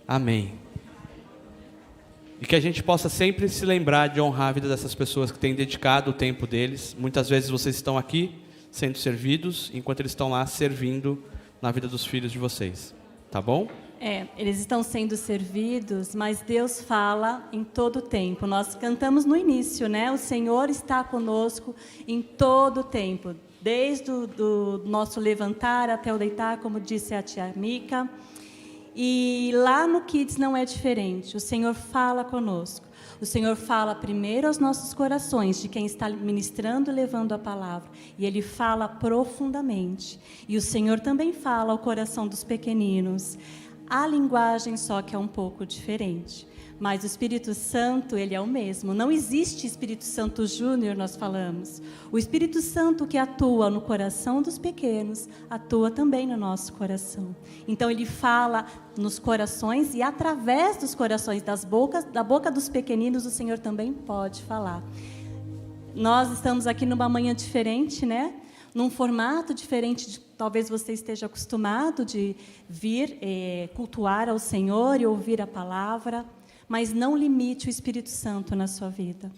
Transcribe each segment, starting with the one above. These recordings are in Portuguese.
Amém. E que a gente possa sempre se lembrar de honrar a vida dessas pessoas que têm dedicado o tempo deles. Muitas vezes vocês estão aqui sendo servidos, enquanto eles estão lá servindo na vida dos filhos de vocês. Tá bom? Eles estão sendo servidos, mas Deus fala em todo o tempo. Nós cantamos no início, né? O Senhor está conosco em todo o tempo. Desde o nosso levantar até o deitar, como disse a tia Mica. E lá no Kids não é diferente. O Senhor fala conosco. O Senhor fala primeiro aos nossos corações, de quem está ministrando e levando a palavra. E Ele fala profundamente. E o Senhor também fala ao coração dos pequeninos. A linguagem só que é um pouco diferente. Mas o Espírito Santo, Ele é o mesmo. Não existe Espírito Santo Júnior, nós falamos. O Espírito Santo que atua no coração dos pequenos, atua também no nosso coração. Então, Ele fala nos corações e através dos corações, da boca dos pequeninos, o Senhor também pode falar. Nós estamos aqui numa manhã diferente, né? Num formato diferente, talvez você esteja acostumado de vir cultuar ao Senhor e ouvir a palavra. Mas não limite o Espírito Santo na sua vida.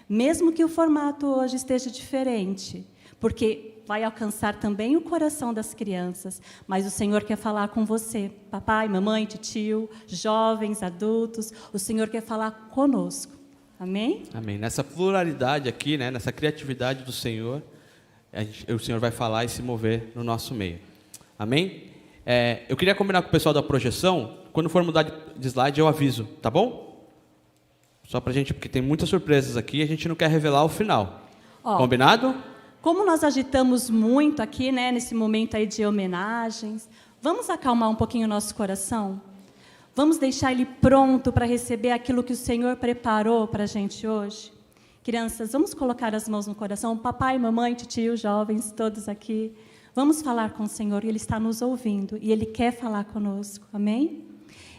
Mesmo que o formato hoje esteja diferente, porque vai alcançar também o coração das crianças, mas o Senhor quer falar com você, papai, mamãe, tio, jovens, adultos, o Senhor quer falar conosco. Amém? Amém. Nessa pluralidade aqui, né, nessa criatividade do Senhor, o Senhor vai falar e se mover no nosso meio. Amém? Eu queria combinar com o pessoal da projeção, quando for mudar de slide eu aviso, tá bom? Só pra gente, porque tem muitas surpresas aqui, a gente não quer revelar o final. Combinado? Como nós agitamos muito aqui, né, nesse momento aí de homenagens, vamos acalmar um pouquinho o nosso coração? Vamos deixar ele pronto para receber aquilo que o Senhor preparou para a gente hoje? Crianças, vamos colocar as mãos no coração, papai, mamãe, tio, jovens, todos aqui. Vamos falar com o Senhor, Ele está nos ouvindo e Ele quer falar conosco, amém?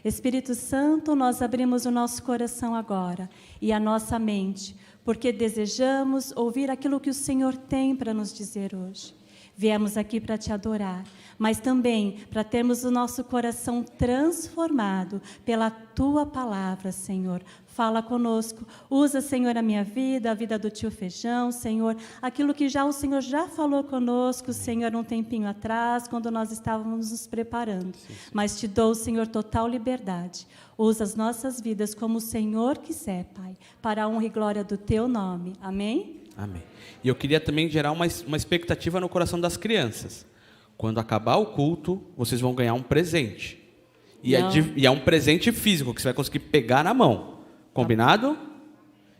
Espírito Santo, nós abrimos o nosso coração agora e a nossa mente, porque desejamos ouvir aquilo que o Senhor tem para nos dizer hoje. Viemos aqui para te adorar, mas também para termos o nosso coração transformado pela Tua palavra, Senhor. Fala conosco, usa, Senhor, a minha vida, a vida do tio Feijão, Senhor, aquilo que o Senhor já falou conosco, Senhor, um tempinho atrás, quando nós estávamos nos preparando. Sim. Mas te dou, Senhor, total liberdade. Usa as nossas vidas como o Senhor quiser, Pai, para a honra e glória do Teu nome. Amém? Amém. E eu queria também gerar uma expectativa no coração das crianças. Quando acabar o culto, vocês vão ganhar um presente. E é um presente físico, que você vai conseguir pegar na mão. Combinado?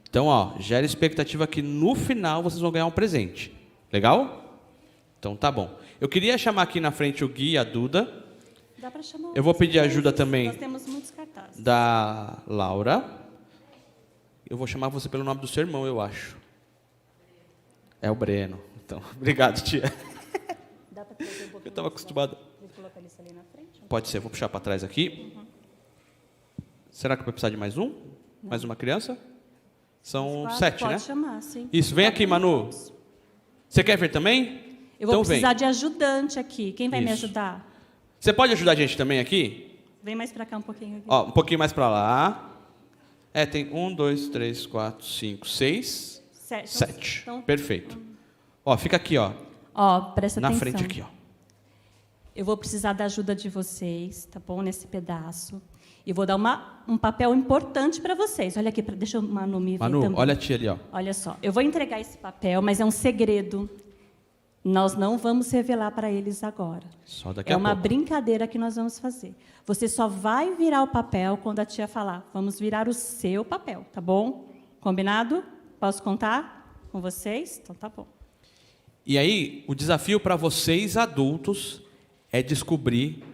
Então, gera expectativa que no final vocês vão ganhar um presente. Legal? Então, tá bom. Eu queria chamar aqui na frente o Gui e a Duda. Dá para chamar. Eu vou pedir ajuda também. Nós temos muitos cartazes. Da Laura. Eu vou chamar você pelo nome do seu irmão, eu acho. É o Breno. Então, obrigado, tia. Dá para trazer um pouquinho. Eu estava acostumado. Vou colocar isso ali na frente. Pode ser, vou puxar para trás aqui. Será que vai precisar de mais um? Não. Mais uma criança? São 7, né? Pode chamar, sim. Isso, vem aqui, Manu. Você quer vir também? Eu vou precisar de ajudante aqui. Quem vai me ajudar? Você pode ajudar a gente também aqui? Vem mais para cá um pouquinho. Aqui. Um pouquinho mais para lá. Tem 1, 2, 3, 4, 5, 6, 7. Então, perfeito. Fica aqui, presta atenção. Na frente aqui, Eu vou precisar da ajuda de vocês, tá bom? Nesse pedaço. E vou dar um papel importante para vocês. Olha aqui, deixa o Manu me ver também. Olha a tia ali, Olha só, eu vou entregar esse papel, mas é um segredo. Nós não vamos revelar para eles agora. Só daqui a pouco. É uma brincadeira que nós vamos fazer. Você só vai virar o papel quando a tia falar. Vamos virar o seu papel, tá bom? Combinado? Posso contar com vocês? Então tá bom. E aí, o desafio para vocês adultos é descobrir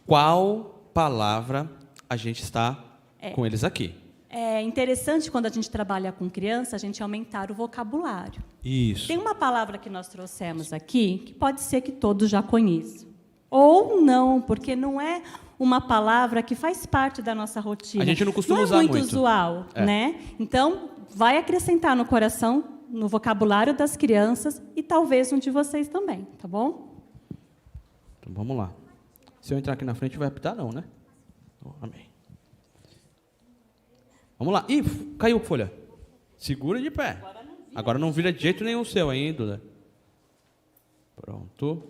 qual palavra a gente está com eles aqui. É interessante quando a gente trabalha com criança, a gente aumentar o vocabulário. Isso. Tem uma palavra que nós trouxemos aqui, que pode ser que todos já conheçam. Ou não, porque não é uma palavra que faz parte da nossa rotina. A gente não costuma usar muito. Não é muito usual, né? Então, vai acrescentar no coração, no vocabulário das crianças e talvez um de vocês também, tá bom? Então, vamos lá. Se eu entrar aqui na frente, vai apitar não, né? Amém. Vamos lá. Ih, caiu folha. Segura de pé. Agora não vira de jeito nenhum o seu ainda, Duda. Pronto.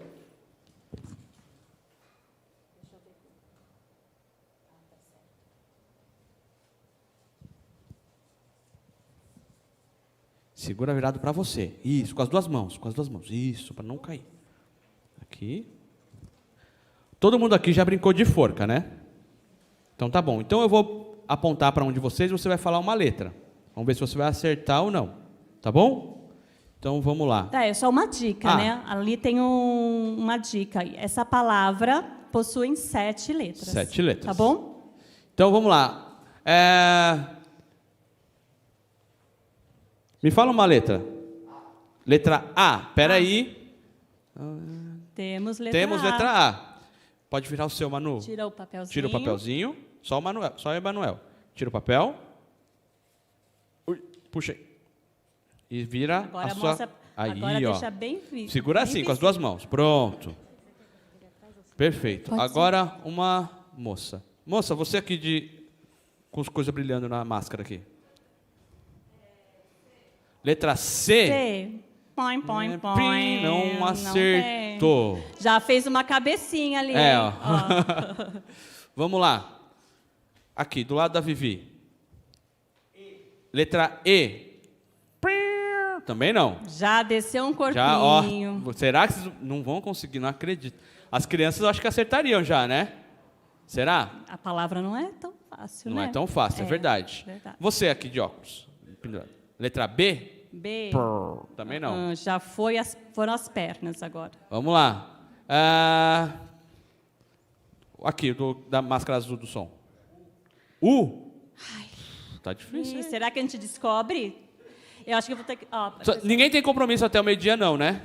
Segura virado para você. Isso, com as duas mãos, com as duas mãos. Isso, para não cair. Aqui. Todo mundo aqui já brincou de forca, né? Então tá bom. Então eu vou apontar para um de vocês e você vai falar uma letra. Vamos ver se você vai acertar ou não. Tá bom? Então vamos lá. É só uma dica, né? Ali tem uma dica. Essa palavra possui 7 letras. 7 letras. Tá bom? Então vamos lá. Me fala uma letra. Letra A. Espera aí. Temos letra Temos A. letra A. Pode virar o seu, Manu. Tira o papelzinho. Tira o papelzinho. Só o Manuel, só o Emanuel. Tira o papel. Ui, puxa aí. E vira Agora a sua... mostra, Aí, agora ó. deixa bem visto. Segura assim, com as duas mãos. Pronto. Perfeito. Pode Agora uma moça. Moça, você aqui com as coisas brilhando na máscara aqui. Letra C. C. Põe, põe, põe. Não acertou. Tem. Já fez uma cabecinha ali. É, hein? ó. Vamos lá. Aqui, do lado da Vivi. Letra E. Também não. Já desceu um corpinho. Já, ó. Será que vocês não vão conseguir? Não acredito. As crianças eu acho que acertariam já, né? Será? A palavra não é tão fácil, Não né? é tão fácil, é verdade. Você aqui de óculos. Letra B. B. Também não. Já foram as pernas agora. Vamos lá. Aqui, da máscara azul do som. U. Tá difícil, hein? Será que a gente descobre? Eu acho que eu vou ter que... Ninguém tem compromisso até o meio-dia, não, né?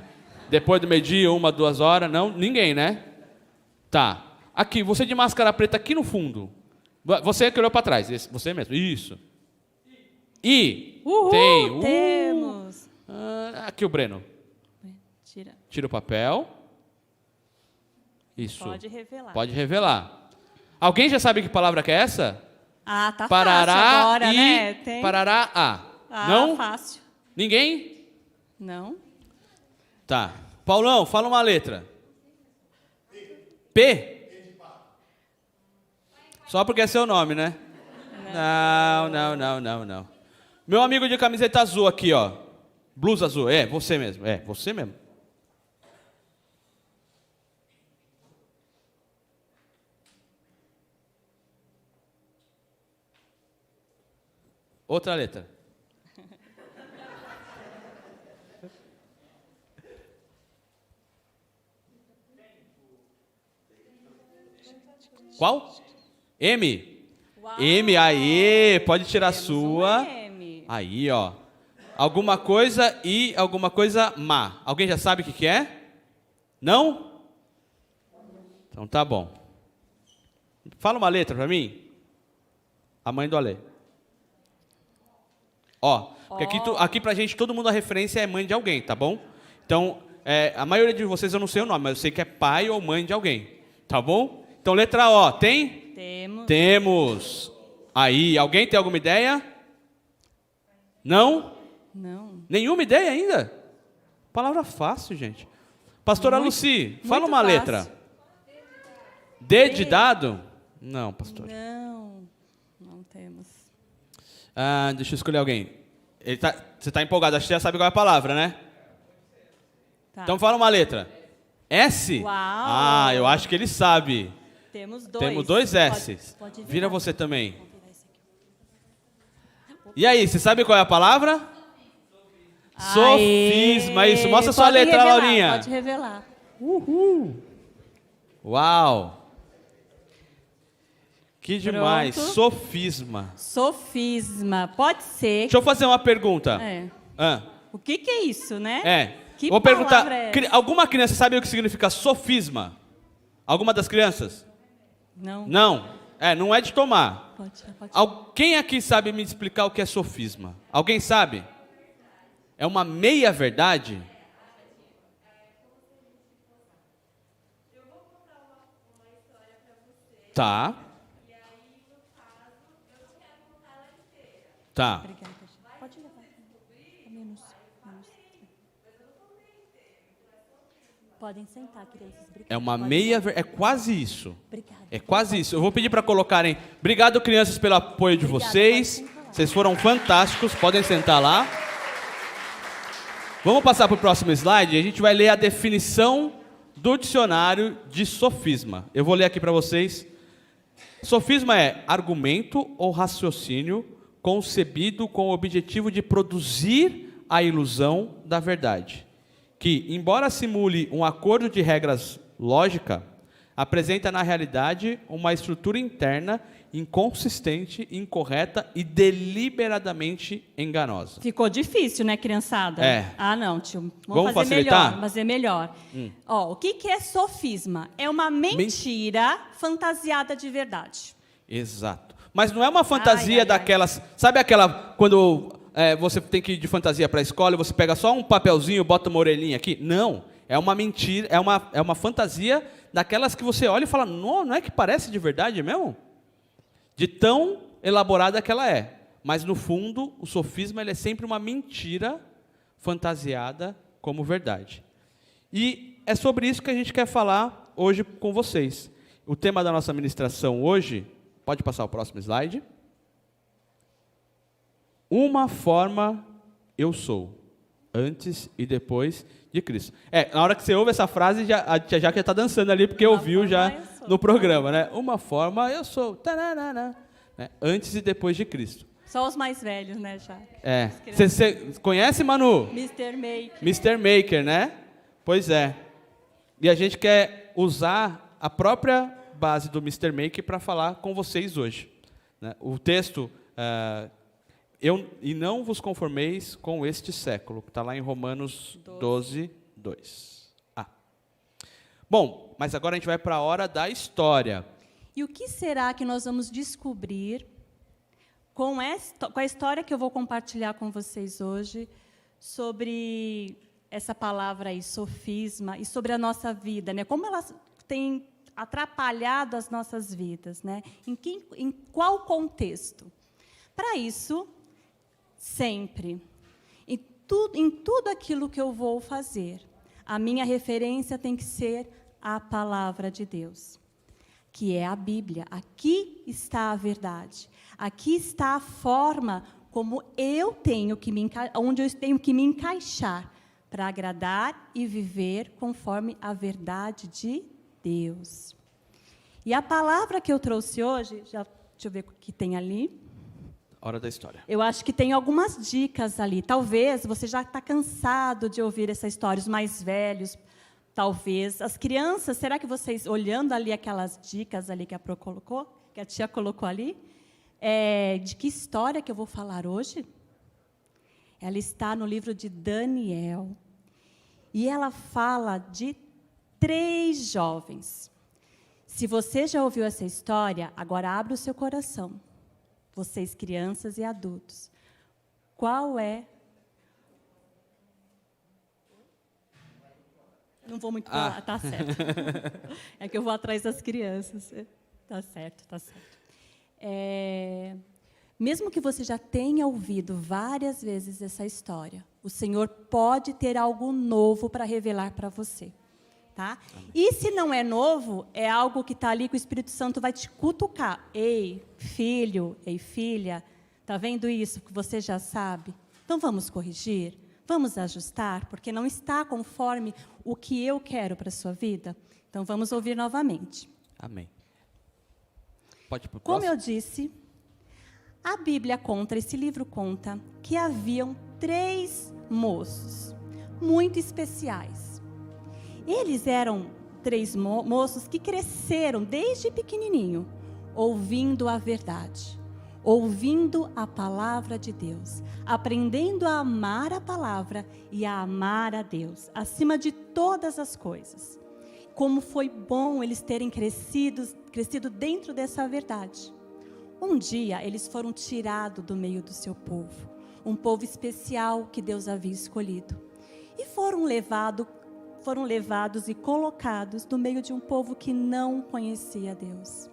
Depois do meio-dia, 1, 2 horas, não? Ninguém, né? Tá. Aqui, você de máscara preta aqui no fundo. Você que olhou para trás. Você mesmo. Isso. I. Uhul, tem. Temos. Aqui o Breno. Tira o papel. Isso. Pode revelar. Pode revelar. Alguém já sabe que palavra que é essa? Tá Parará fácil agora, e né? Tem... Parará A. Não? Fácil. Ninguém? Não. Tá. Paulão, fala uma letra. P? Só porque é seu nome, né? Não. Meu amigo de camiseta azul aqui, ó. Blusa azul. É, você mesmo. Outra letra. Qual? M. Uau. M, aí, pode tirar a sua. M. Aí, ó. Alguma coisa e alguma coisa má. Alguém já sabe o que é? Não? Então tá bom. Fala uma letra pra mim. A mãe do Alê. Ó, porque aqui pra gente, todo mundo a referência é mãe de alguém, tá bom? Então, a maioria de vocês eu não sei o nome, mas eu sei que é pai ou mãe de alguém, tá bom? Então, letra O, tem? Temos. Temos. Aí, alguém tem alguma ideia? Não? Não. Nenhuma ideia ainda? Palavra fácil, gente. Pastora Luci, fala uma fácil. letra. D de dado? Não, pastor. Não temos. Deixa eu escolher alguém. Você está empolgado, acho que você já sabe qual é a palavra, né? Tá. Então fala uma letra. S? Uau! Eu acho que ele sabe. Temos 2. Temos 2 S. Pode virar. Vira você também. Vou virar esse aqui. E aí, você sabe qual é a palavra? Sofisma, isso. Mostra a sua Pode letra, revelar, Laurinha. Pode revelar. Uau! Que demais. Pronto. Sofisma. Sofisma. Pode ser. Deixa eu fazer uma pergunta. O que é isso, né? Que Vou perguntar. palavra é essa? Alguma criança sabe o que significa sofisma? Alguma das crianças? Não. Não. Não é de tomar. Pode tirar. Quem aqui sabe me explicar o que é sofisma? Alguém sabe? É uma meia-verdade? Eu vou contar uma história para você. Tá. E aí, no caso, eu não quero contar ela inteira. Tá. Obrigada, gente. Pode levar. Menos. Podem sentar, crianças. Obrigada. É uma Podem meia... sentar. É quase isso. Obrigada. É quase isso. Eu vou pedir para colocarem... Obrigado, crianças, pelo apoio de Obrigada, vocês. pode sentar lá. Vocês foram fantásticos. Podem sentar lá. Vamos passar para o próximo slide. A gente vai ler a definição do dicionário de sofisma. Eu vou ler aqui para vocês. Sofisma é argumento ou raciocínio concebido com o objetivo de produzir a ilusão da verdade, que, embora simule um acordo de regras lógica, apresenta na realidade uma estrutura interna inconsistente, incorreta e deliberadamente enganosa. Ficou difícil, né, criançada? É. Ah, não, tio. Vamos fazer facilitar? melhor, fazer melhor. Ó, o que é sofisma? É uma mentira fantasiada de verdade. Exato. Mas não é uma fantasia Ai, ai, ai. daquelas... Sabe aquela... Quando você tem que ir de fantasia para a escola e você pega só um papelzinho, bota uma orelhinha aqui? Não. É uma mentira, é uma fantasia daquelas que você olha e fala, não é que parece de verdade mesmo? De tão elaborada que ela é. Mas, no fundo, o sofisma ele é sempre uma mentira fantasiada como verdade. E é sobre isso que a gente quer falar hoje com vocês. O tema da nossa ministração hoje, pode passar o próximo slide. Uma forma eu sou, antes e depois de Cristo. Na hora que você ouve essa frase, a tia Jaque já está dançando ali, porque ouviu já no programa, né? Uma forma eu sou, tananana, né? Antes e depois de Cristo. Só os mais velhos, né, já? Você conhece, Manu? Mr. Make. Mr. Maker, né? Pois é. E a gente quer usar a própria base do Mr. Maker para falar com vocês hoje. Né? O texto... E não vos conformeis com este século, que está lá em Romanos 12, 2. Bom, mas agora a gente vai para a hora da história. E o que será que nós vamos descobrir com a história que eu vou compartilhar com vocês hoje sobre essa palavra aí, sofisma, e sobre a nossa vida, né? Como ela tem atrapalhado as nossas vidas, né? Em qual contexto? Para isso... Sempre, em tudo aquilo que eu vou fazer, a minha referência tem que ser a palavra de Deus, que é a Bíblia. Aqui está a verdade, aqui está a forma como onde eu tenho que me encaixar para agradar e viver conforme a verdade de Deus. E a palavra que eu trouxe hoje, deixa eu ver o que tem ali. Hora da história. Eu acho que tem algumas dicas ali. Talvez você já está cansado de ouvir essa história, os mais velhos, talvez. As crianças, será que vocês, olhando ali aquelas dicas ali que a Pro colocou, que a tia colocou ali, de que história que eu vou falar hoje? Ela está no livro de Daniel. E ela fala de 3 jovens. Se você já ouviu essa história, agora abre o seu coração. Vocês, crianças e adultos, qual é... Não vou muito falar, tá certo. É que eu vou atrás das crianças. Tá certo, tá certo. Mesmo que você já tenha ouvido várias vezes essa história, o Senhor pode ter algo novo para revelar para você. Tá? E se não é novo, é algo que está ali que o Espírito Santo vai te cutucar. Ei, filho, ei, filha, está vendo isso que você já sabe? Então vamos corrigir, vamos ajustar, porque não está conforme o que eu quero para a sua vida. Então vamos ouvir novamente. Amém. Pode ir para o Como próximo? eu disse, a Bíblia conta, esse livro conta, que haviam 3 moços muito especiais. Eles eram 3 moços que cresceram desde pequenininho, ouvindo a verdade, ouvindo a palavra de Deus, aprendendo a amar a palavra e a amar a Deus, acima de todas as coisas. Como foi bom eles terem crescido dentro dessa verdade. Um dia, eles foram tirados do meio do seu povo, um povo especial que Deus havia escolhido, e foram levados e colocados no meio de um povo que não conhecia Deus,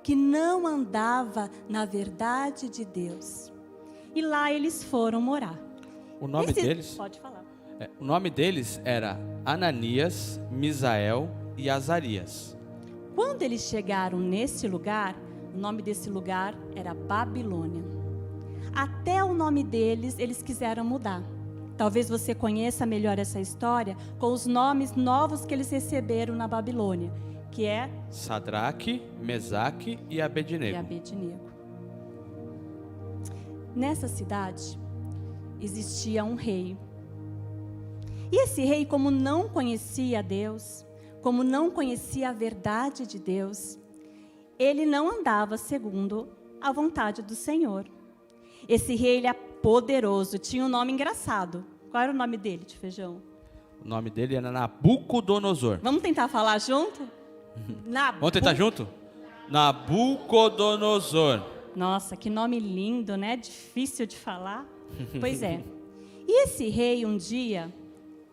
que não andava na verdade de Deus. e lá eles foram morar. O nome deles? Pode falar. O nome deles era Ananias, Misael e Azarias. Quando eles chegaram nesse lugar, o nome desse lugar era Babilônia. Até o nome deles, eles quiseram mudar. Talvez você conheça melhor essa história com os nomes novos que eles receberam na Babilônia, que é Sadraque, Mesaque e Abednego. Nessa cidade existia um rei. E esse rei, como não conhecia Deus, como não conhecia a verdade de Deus, ele não andava segundo a vontade do Senhor. Esse rei, ele é poderoso, tinha um nome engraçado. Qual era o nome dele, de Feijão? O nome dele era Nabucodonosor. Vamos tentar falar junto? Vamos tentar junto? Nabucodonosor. Nossa, que nome lindo, né? Difícil de falar. Pois é. E esse rei, um dia,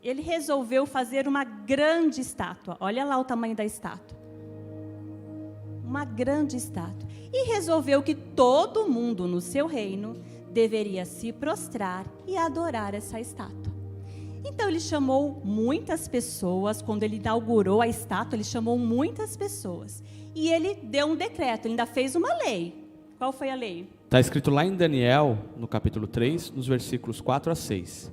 ele resolveu fazer uma grande estátua. Olha lá o tamanho da estátua. Uma grande estátua. E resolveu que todo mundo no seu reino deveria se prostrar e adorar essa estátua. Então ele chamou muitas pessoas. Quando ele inaugurou a estátua, ele chamou muitas pessoas. E ele deu um decreto, ele ainda fez uma lei. Qual foi a lei? Está escrito lá em Daniel, no capítulo 3, nos versículos 4 a 6.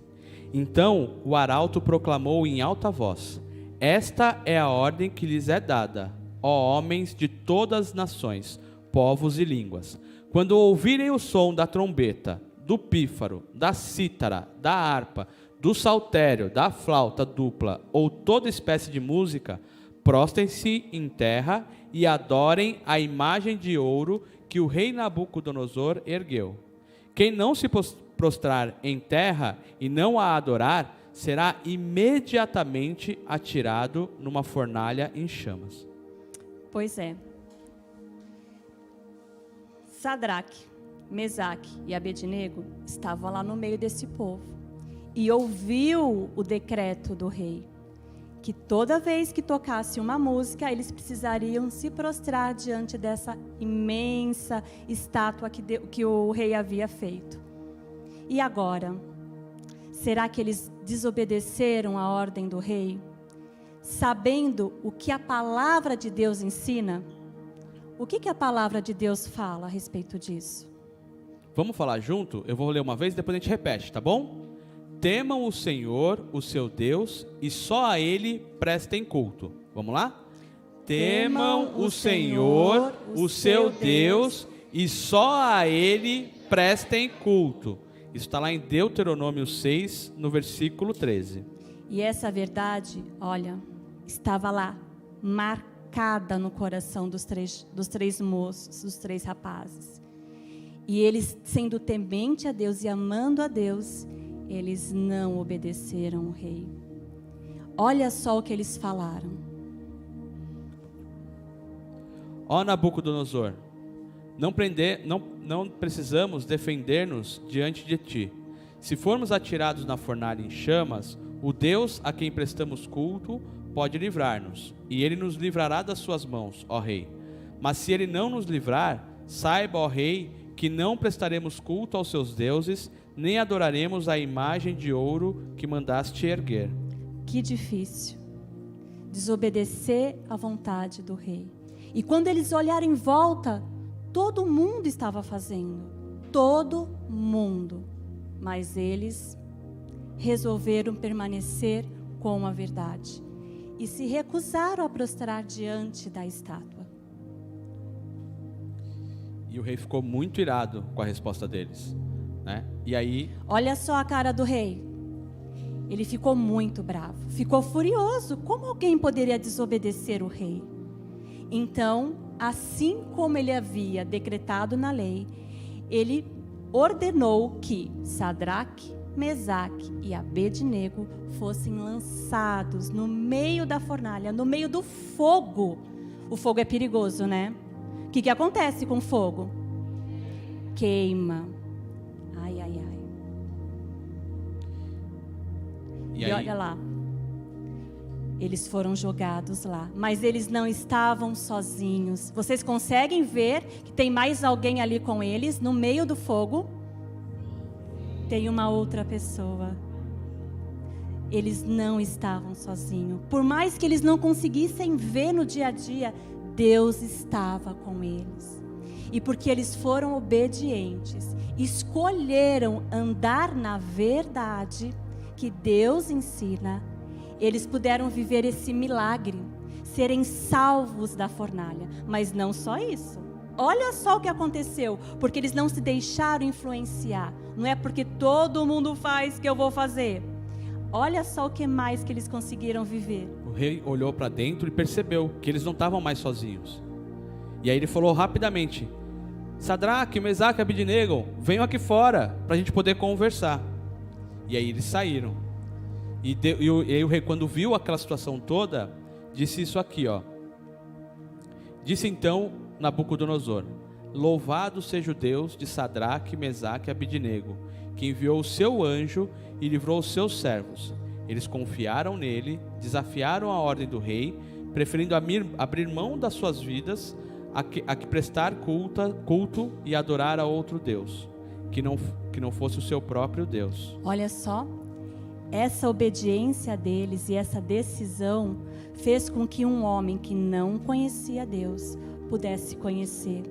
Então o arauto proclamou em alta voz: esta é a ordem que lhes é dada, ó homens de todas as nações, povos e línguas. Quando ouvirem o som da trombeta, do pífaro, da cítara, da harpa, do saltério, da flauta dupla ou toda espécie de música, prostrem-se em terra e adorem a imagem de ouro que o rei Nabucodonosor ergueu. Quem não se prostrar em terra e não a adorar, será imediatamente atirado numa fornalha em chamas. Pois é. Sadraque, Mesaque e Abednego estavam lá no meio desse povo e ouviu o decreto do rei, que toda vez que tocasse uma música, eles precisariam se prostrar diante dessa imensa estátua que o rei havia feito. E agora, será que eles desobedeceram a ordem do rei, sabendo o que a palavra de Deus ensina? O que a palavra de Deus fala a respeito disso? Vamos falar junto? Eu vou ler uma vez e depois a gente repete, tá bom? Temam o Senhor, o seu Deus, e só a Ele prestem culto. Vamos lá? Temam o Senhor, o seu Deus, e só a Ele prestem culto. Isso está lá em Deuteronômio 6, no versículo 13. E essa verdade, olha, estava lá, marcada no coração dos três moços, dos três rapazes. E eles, sendo temente a Deus e amando a Deus, eles não obedeceram o rei. Olha só o que eles falaram. Ó Nabucodonosor, não precisamos defender-nos diante de ti. Se formos atirados na fornalha em chamas, o Deus a quem prestamos culto pode livrar-nos, e Ele nos livrará das suas mãos, ó rei. Mas se Ele não nos livrar, saiba, ó rei, que não prestaremos culto aos seus deuses, nem adoraremos a imagem de ouro que mandaste erguer. Que difícil desobedecer à vontade do rei. E quando eles olharam em volta, todo mundo estava fazendo, todo mundo. Mas eles resolveram permanecer com a verdade e se recusaram a prostrar diante da estátua. E o rei ficou muito irado com a resposta deles, né? E aí, olha só a cara do rei. Ele ficou muito bravo, ficou furioso. Como alguém poderia desobedecer o rei? Então, assim como ele havia decretado na lei, ele ordenou que Sadraque, Mesaque e Abednego fossem lançados no meio da fornalha, no meio do fogo. O fogo é perigoso, né? O que acontece com fogo? Queima. Ai, ai, ai. E olha lá. Eles foram jogados lá, mas eles não estavam sozinhos. Vocês conseguem ver que tem mais alguém ali com eles, no meio do fogo? tem uma outra pessoa. Eles não estavam sozinhos. Por mais que eles não conseguissem ver no dia a dia, Deus estava com eles. E porque eles foram obedientes, escolheram andar na verdade que Deus ensina, eles puderam viver esse milagre, serem salvos da fornalha. Mas não só isso. Olha só o que aconteceu, porque eles não se deixaram influenciar. Não é porque todo mundo faz que eu vou fazer. Olha só o que mais que eles conseguiram viver. O rei olhou para dentro e percebeu que eles não estavam mais sozinhos. E aí ele falou rapidamente: Sadraque, Mesaque e Abednego, venham aqui fora para a gente poder conversar. E aí eles saíram. E aí o rei, quando viu aquela situação toda, disse isso aqui, ó. Disse então Nabucodonosor: Louvado seja o Deus de Sadraque, Mesaque e Abednego, que enviou o seu anjo e livrou os seus servos. Eles confiaram nele, desafiaram a ordem do rei, preferindo abrir mão das suas vidas a que prestar culto e adorar a outro Deus, que não fosse o seu próprio Deus. Olha só, essa obediência deles e essa decisão fez com que um homem que não conhecia Deus pudesse conhecer.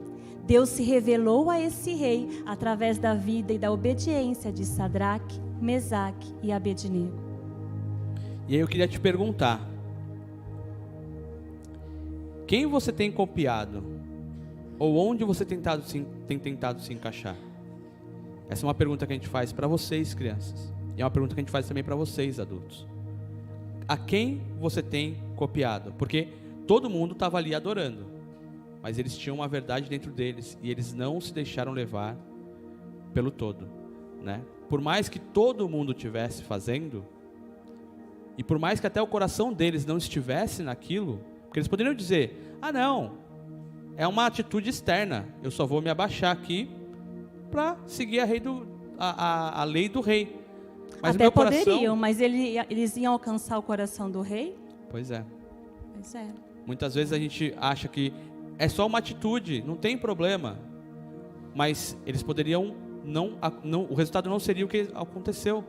Deus se revelou a esse rei através da vida e da obediência de Sadraque, Mesaque e Abednego. E aí eu queria te perguntar: quem você tem copiado? Ou onde você tem tentado se encaixar? Essa é uma pergunta que a gente faz para vocês, crianças. E é uma pergunta que a gente faz também para vocês, adultos. A quem você tem copiado? Porque todo mundo estava ali adorando, mas eles tinham uma verdade dentro deles e eles não se deixaram levar pelo todo, né? Por mais que todo mundo estivesse fazendo, e por mais que até o coração deles não estivesse naquilo, porque eles poderiam dizer: ah, não, é uma atitude externa, eu só vou me abaixar aqui para seguir a lei do rei. Mas até meu poderiam, coração... mas eles iam alcançar o coração do rei? Pois é. Pois é. Muitas vezes a gente acha que é só uma atitude, não tem problema. Mas eles poderiam o resultado não seria o que aconteceu.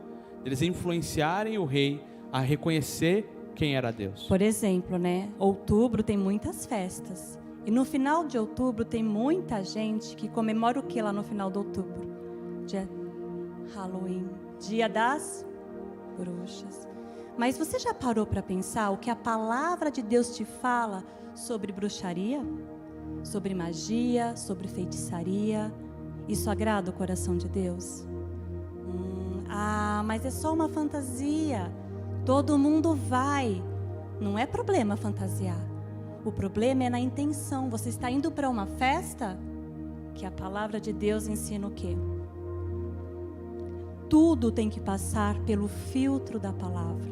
Eles influenciarem o rei a reconhecer quem era Deus. Por exemplo, né? Outubro tem muitas festas. E no final de outubro tem muita gente que comemora o que lá no final de outubro? Dia Halloween, Dia das Bruxas. Mas você já parou para pensar o que a palavra de Deus te fala sobre bruxaria? Sobre magia, sobre feitiçaria? Isso agrada o coração de Deus? Mas é só uma fantasia. Todo mundo vai. Não é problema fantasiar. O problema é na intenção. Você está indo para uma festa que a palavra de Deus ensina o quê? Tudo tem que passar pelo filtro da palavra.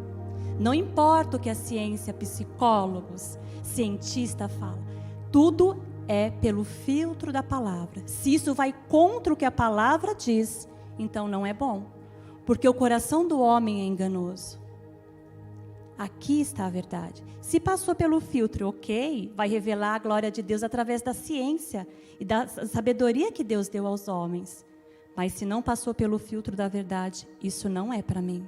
Não importa o que a ciência, psicólogos, cientista fala. Tudo é pelo filtro da palavra. Se isso vai contra o que a palavra diz, então não é bom. Porque o coração do homem é enganoso. Aqui está a verdade. Se passou pelo filtro, ok, vai revelar a glória de Deus através da ciência e da sabedoria que Deus deu aos homens. Mas se não passou pelo filtro da verdade, isso não é para mim.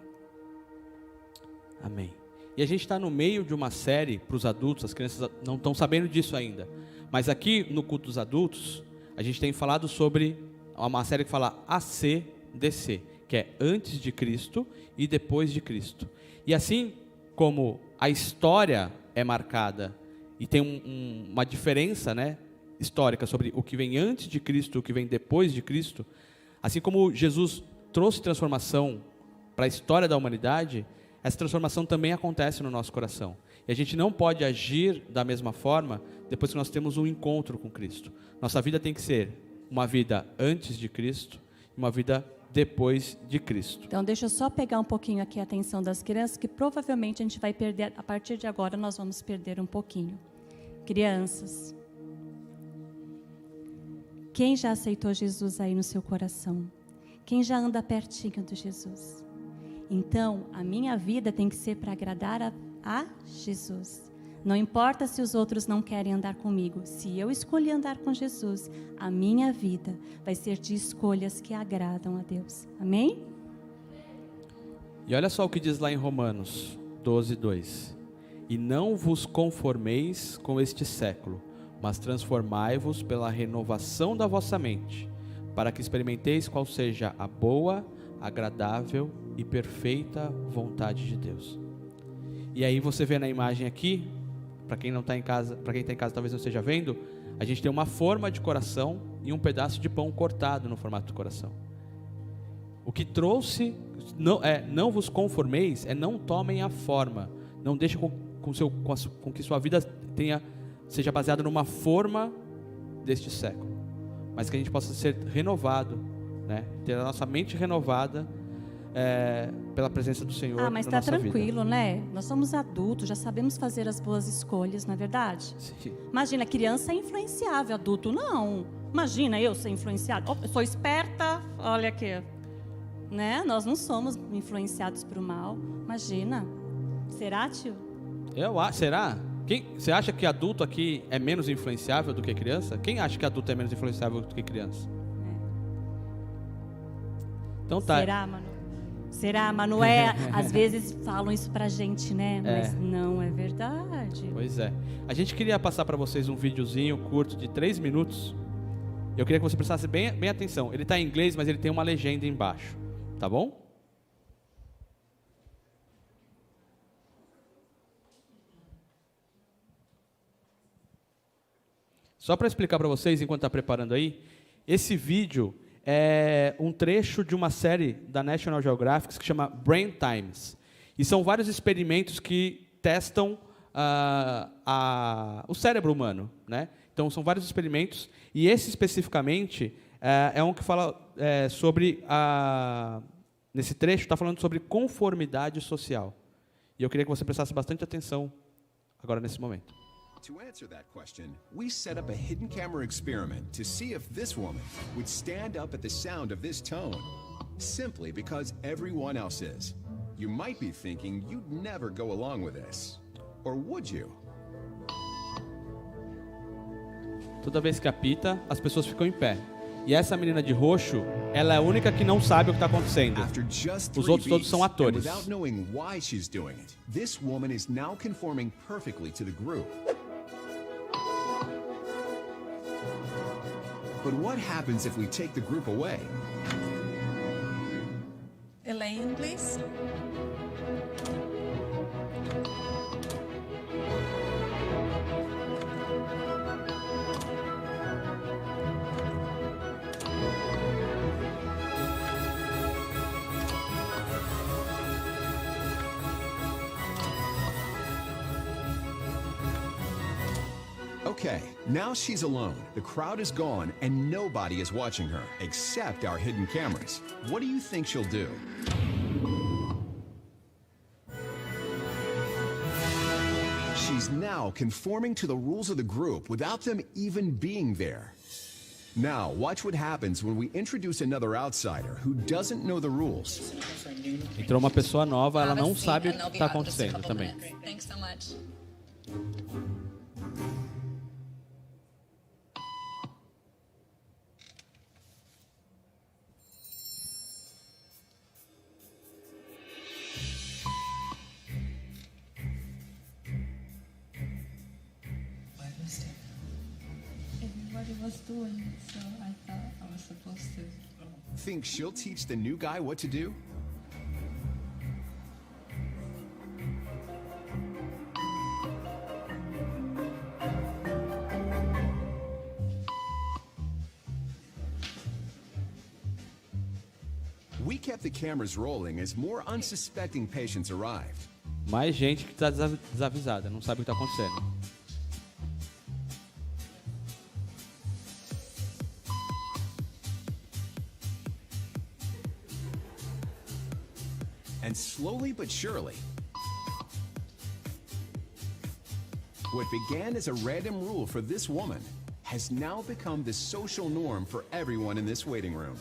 Amém. E a gente está no meio de uma série para os adultos, as crianças não estão sabendo disso ainda. Mas aqui no culto dos adultos, a gente tem falado sobre uma série que fala ACDC, que é antes de Cristo e depois de Cristo. E assim como a história é marcada e tem uma diferença, né, histórica sobre o que vem antes de Cristo e o que vem depois de Cristo, assim como Jesus trouxe transformação para a história da humanidade, essa transformação também acontece no nosso coração. E a gente não pode agir da mesma forma depois que nós temos um encontro com Cristo. Nossa vida tem que ser uma vida antes de Cristo e uma vida depois de Cristo. Então deixa eu só pegar um pouquinho aqui a atenção das crianças, que provavelmente a gente vai perder, a partir de agora nós vamos perder um pouquinho. Crianças, quem já aceitou Jesus aí no seu coração? Quem já anda pertinho de Jesus? Então, a minha vida tem que ser para agradar a Jesus. Não importa se os outros não querem andar comigo. Se eu escolhi andar com Jesus, a minha vida vai ser de escolhas que agradam a Deus. Amém? E olha só o que diz lá em Romanos 12:2. E não vos conformeis com este século, mas transformai-vos pela renovação da vossa mente, para que experimenteis qual seja a boa, agradável e perfeita vontade de Deus. E aí você vê na imagem aqui, para quem não está em casa, para quem está em casa talvez não esteja vendo, a gente tem uma forma de coração e um pedaço de pão cortado no formato de coração. O que trouxe, não vos conformeis, não tomem a forma, não deixem com que sua vida seja baseada numa forma deste século, mas que a gente possa ser renovado, né? Ter a nossa mente renovada pela presença do Senhor. Mas na está nossa tranquilo, vida. né? Nós somos adultos, já sabemos fazer as boas escolhas, não é verdade? Sim. Imagina, criança é influenciável, adulto não. Imagina eu ser influenciado. Eu sou esperta, olha aqui. Né? Nós não somos influenciados por mal. Imagina. Será, tio? Será? Você acha que adulto aqui é menos influenciável do que criança? Quem acha que adulto é menos influenciável do que criança? Então tá. Será, Manu? Será, Manu? Às vezes falam isso pra gente, né? Mas não é verdade. Pois é. A gente queria passar para vocês um videozinho curto de 3 minutos. Eu queria que você prestasse bem atenção. Ele está em inglês, mas ele tem uma legenda embaixo. Tá bom? Só para explicar para vocês, enquanto está preparando aí, esse vídeo é um trecho de uma série da National Geographic que chama Brain Times. E são vários experimentos que testam o cérebro humano, né? Então, são vários experimentos, e esse especificamente é um que fala sobre, nesse trecho, está falando sobre conformidade social. E eu queria que você prestasse bastante atenção agora nesse momento. To answer that question, we set up a hidden camera experiment to see if this woman would stand up at the sound of this tone, simply because everyone else is. You might be thinking you'd never go along with this. Or would you? Toda vez que apita, as pessoas ficam em pé. E essa menina de roxo, ela é a única que não sabe o que está acontecendo. Os outros todos são atores. Without knowing why she's doing it, this woman is now conforming perfectly to the group. But what happens if we take the group away? Elaine, please. Okay, now she's alone. The crowd is gone and nobody is watching her, except our hidden cameras. What do you think she'll do? She's now conforming to the rules of the group without them even being there. Now, watch what happens when we introduce another outsider who doesn't know the rules. Entrou uma pessoa nova, ela não sabe o que está acontecendo também. Thanks so much. Everybody was doing it, so I thought I was supposed to. Think she'll teach the new guy what to do? We kept the cameras rolling as more unsuspecting patients arrived. Mais gente que está desavisada, não sabe o que está acontecendo. And slowly but surely, what began as a random rule for this woman has now become the social norm for everyone in this waiting room.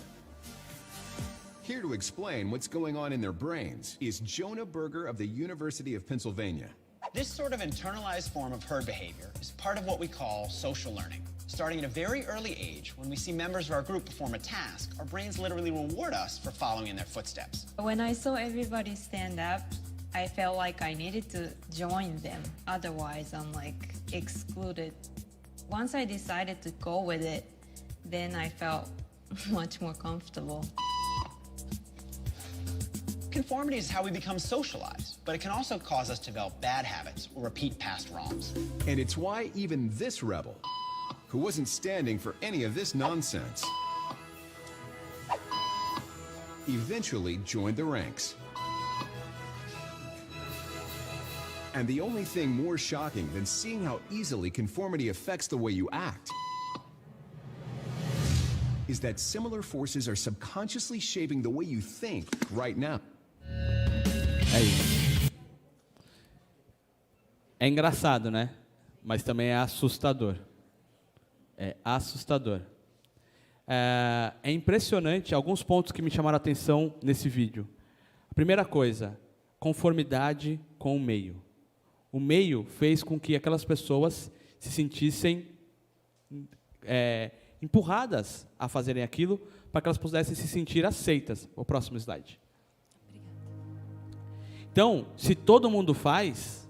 Here to explain what's going on in their brains is Jonah Berger of the University of Pennsylvania. This sort of internalized form of herd behavior is part of what we call social learning. Starting at a very early age, when we see members of our group perform a task, our brains literally reward us for following in their footsteps. When I saw everybody stand up, I felt like I needed to join them. Otherwise, I'm like excluded. Once I decided to go with it, then I felt much more comfortable. Conformity is how we become socialized, but it can also cause us to develop bad habits or repeat past wrongs. And it's why even this rebel, who wasn't standing for any of this nonsense, eventually joined the ranks. And the only thing more shocking than seeing how easily conformity affects the way you act is that similar forces are subconsciously shaping the way you think right now. É isso. É engraçado, né? Mas também é assustador. É assustador. É impressionante alguns pontos que me chamaram a atenção nesse vídeo. A primeira coisa, conformidade com o meio. O meio fez com que aquelas pessoas se sentissem empurradas a fazerem aquilo para que elas pudessem se sentir aceitas. O próximo slide. Então, se todo mundo faz,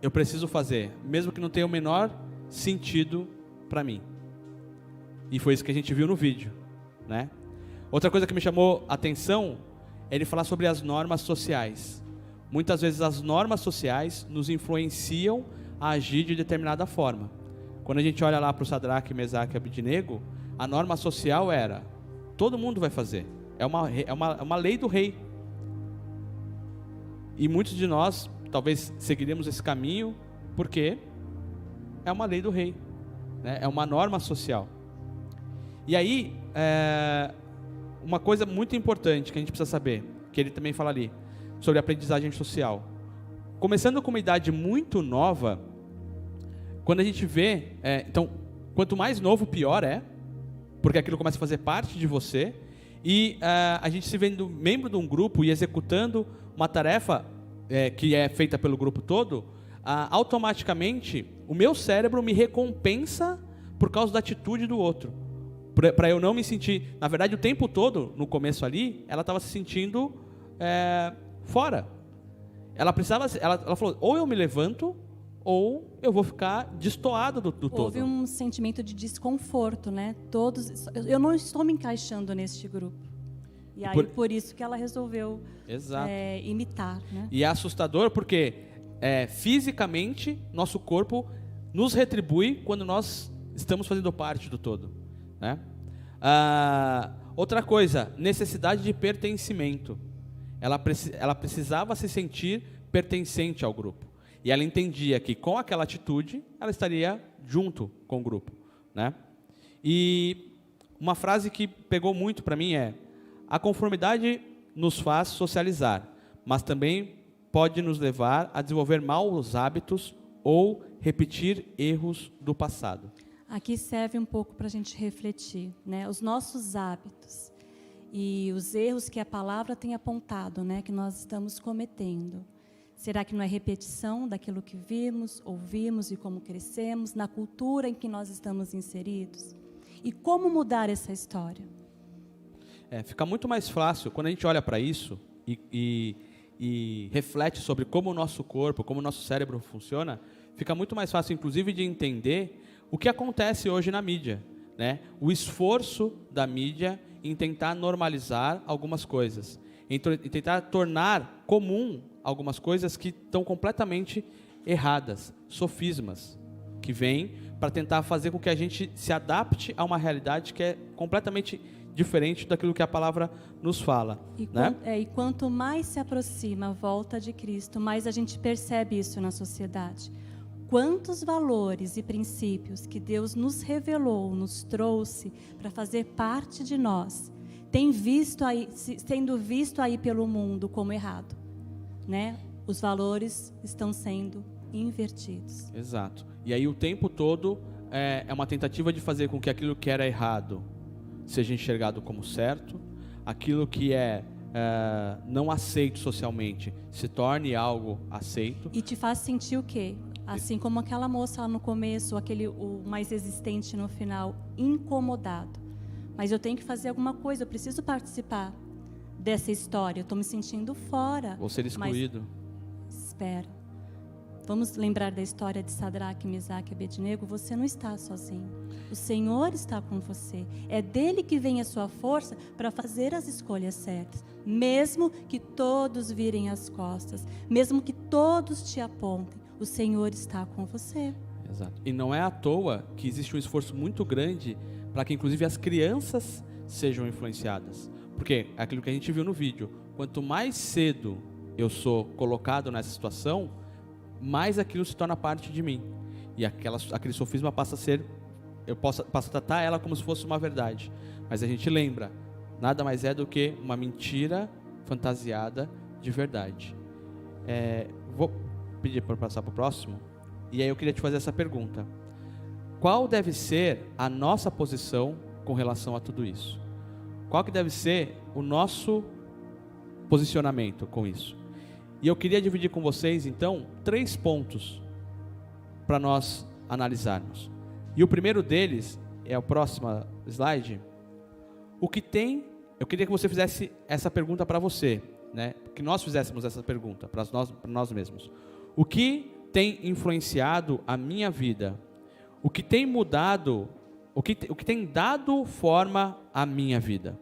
eu preciso fazer, mesmo que não tenha o menor sentido para mim. E foi isso que a gente viu no vídeo, né? Outra coisa que me chamou a atenção é ele falar sobre as normas sociais. Muitas vezes as normas sociais nos influenciam a agir de determinada forma. Quando a gente olha lá para o Sadraque, Mesaque e Abednego, a norma social era, todo mundo vai fazer. É uma lei do rei. E muitos de nós, talvez, seguiremos esse caminho, porque é uma lei do rei, né? É uma norma social. E aí, uma coisa muito importante que a gente precisa saber, que ele também fala ali, sobre a aprendizagem social. Começando com uma idade muito nova, quando a gente vê, então, quanto mais novo, pior é, porque aquilo começa a fazer parte de você, e a gente se vendo membro de um grupo e executando uma tarefa que é feita pelo grupo todo, automaticamente o meu cérebro me recompensa por causa da atitude do outro. Para eu não me sentir... Na verdade, o tempo todo, no começo ali, ela estava se sentindo fora. Ela falou, ou eu me levanto, ou eu vou ficar destoado do todo. Houve um sentimento de desconforto, né? Eu não estou me encaixando neste grupo. E aí, por isso que ela resolveu imitar, né? E é assustador porque, fisicamente, nosso corpo nos retribui quando nós estamos fazendo parte do todo, né? Outra coisa, necessidade de pertencimento. Ela precisava se sentir pertencente ao grupo. E ela entendia que, com aquela atitude, ela estaria junto com o grupo, né? E uma frase que pegou muito para mim é: a conformidade nos faz socializar, mas também pode nos levar a desenvolver maus hábitos ou repetir erros do passado. Aqui serve um pouco para a gente refletir, né? Os nossos hábitos e os erros que a palavra tem apontado, né? Que nós estamos cometendo. Será que não é repetição daquilo que vimos, ouvimos e como crescemos, na cultura em que nós estamos inseridos? E como mudar essa história? Fica muito mais fácil quando a gente olha para isso e reflete sobre como o nosso corpo, como o nosso cérebro funciona. Fica muito mais fácil, inclusive, de entender o que acontece hoje na mídia, né? O esforço da mídia em tentar normalizar algumas coisas, em tentar tornar comum algumas coisas que estão completamente erradas, sofismas, que vêm para tentar fazer com que a gente se adapte a uma realidade que é completamente diferente daquilo que a palavra nos fala, né? E quanto mais se aproxima a volta de Cristo, mais a gente percebe isso na sociedade. Quantos valores e princípios que Deus nos revelou, nos trouxe para fazer parte de nós, sendo visto aí pelo mundo como errado, né? Os valores estão sendo invertidos. Exato. E aí o tempo todo é uma tentativa de fazer com que aquilo que era errado seja enxergado como certo, aquilo que é não aceito socialmente se torne algo aceito. E te faz sentir o quê? Assim como aquela moça lá no começo, o mais existente no final, incomodado. Mas eu tenho que fazer alguma coisa, eu preciso participar dessa história. Eu estou me sentindo fora. Vou ser excluído. Mas, espera. Vamos lembrar da história de Sadraque, Mesaque e Abednego. Você não está sozinho. O Senhor está com você. É dele que vem a sua força para fazer as escolhas certas. Mesmo que todos virem as costas, mesmo que todos te apontem, o Senhor está com você. Exato. E não é à toa que existe um esforço muito grande para que inclusive as crianças sejam influenciadas. Porque é aquilo que a gente viu no vídeo. Quanto mais cedo eu sou colocado nessa situação, mais aquilo se torna parte de mim. E aquele sofisma passa a ser, eu passo a tratar ela como se fosse uma verdade. Mas a gente lembra, nada mais é do que uma mentira fantasiada de verdade. Vou pedir para passar para o próximo. E aí eu queria te fazer essa pergunta. Qual deve ser a nossa posição com relação a tudo isso? Qual que deve ser o nosso posicionamento com isso? E eu queria dividir com vocês, então, 3 pontos para nós analisarmos. E o primeiro deles é o próximo slide. O que tem... Eu queria que você fizesse essa pergunta para você, né? Que nós fizéssemos essa pergunta para nós mesmos. O que tem influenciado a minha vida? O que tem mudado? O que tem dado forma à minha vida?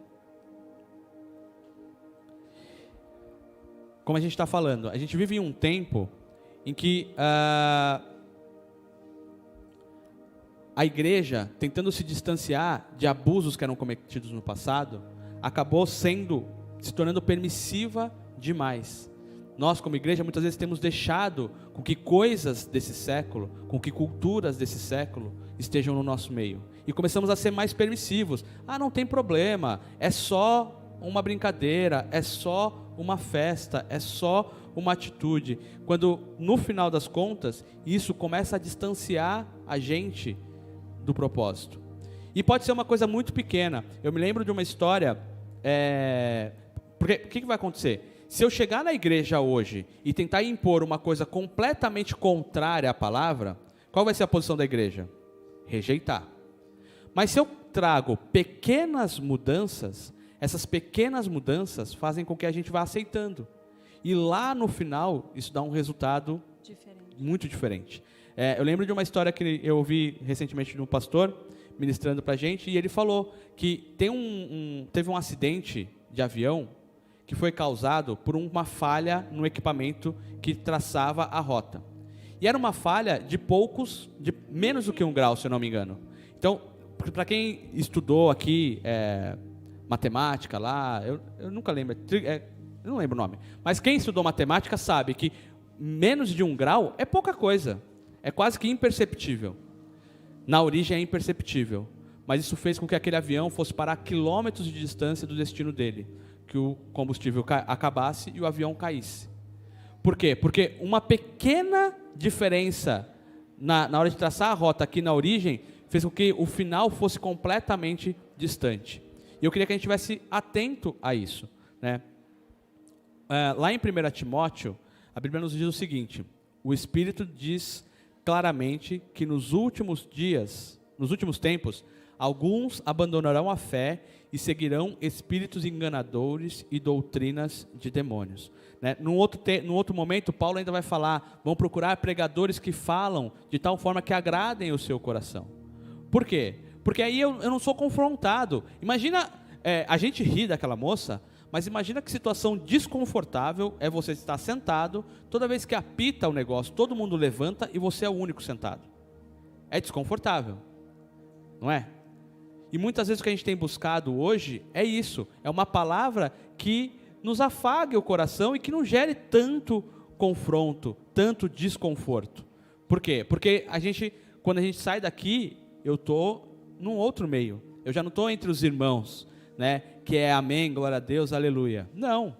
Como a gente está falando, a gente vive em um tempo em que a igreja, tentando se distanciar de abusos que eram cometidos no passado, acabou se tornando permissiva demais. Nós, como igreja, muitas vezes temos deixado com que coisas desse século, com que culturas desse século estejam no nosso meio. E começamos a ser mais permissivos. Não tem problema, é só uma brincadeira, é só uma festa, é só uma atitude. Quando, no final das contas, isso começa a distanciar a gente do propósito. E pode ser uma coisa muito pequena. Eu me lembro de uma história... Porque o que vai acontecer? Se eu chegar na igreja hoje e tentar impor uma coisa completamente contrária à palavra, qual vai ser a posição da igreja? Rejeitar. Mas se eu trago pequenas mudanças, essas pequenas mudanças fazem com que a gente vá aceitando. E lá no final, isso dá um resultado muito diferente. Eu lembro de uma história que eu ouvi recentemente de um pastor ministrando para a gente, e ele falou que teve um acidente de avião que foi causado por uma falha no equipamento que traçava a rota. E era uma falha de menos do que 1 grau, se eu não me engano. Então, para quem estudou aqui matemática lá, eu nunca lembro, eu não lembro o nome, mas quem estudou matemática sabe que menos de 1 grau é pouca coisa, é quase que imperceptível. Na origem é imperceptível, mas isso fez com que aquele avião fosse parar a quilômetros de distância do destino dele, que o combustível acabasse e o avião caísse. Por quê? Porque uma pequena diferença na hora de traçar a rota aqui na origem fez com que o final fosse completamente distante. E eu queria que a gente estivesse atento a isso, né? Lá em 1 Timóteo, a Bíblia nos diz o seguinte: o Espírito diz claramente que nos últimos tempos, alguns abandonarão a fé e seguirão espíritos enganadores e doutrinas de demônios. Né? No outro momento, Paulo ainda vai falar, vão procurar pregadores que falam de tal forma que agradem o seu coração. Por quê? Porque aí eu não sou confrontado. Imagina, a gente ri daquela moça, mas imagina que situação desconfortável é você estar sentado, toda vez que apita o negócio, todo mundo levanta e você é o único sentado. É desconfortável, não é? E muitas vezes o que a gente tem buscado hoje é isso, é uma palavra que nos afague o coração e que não gere tanto confronto, tanto desconforto. Por quê? Porque quando a gente sai daqui, eu estou num outro meio, eu já não estou entre os irmãos, né? Que é amém, glória a Deus, aleluia. Não,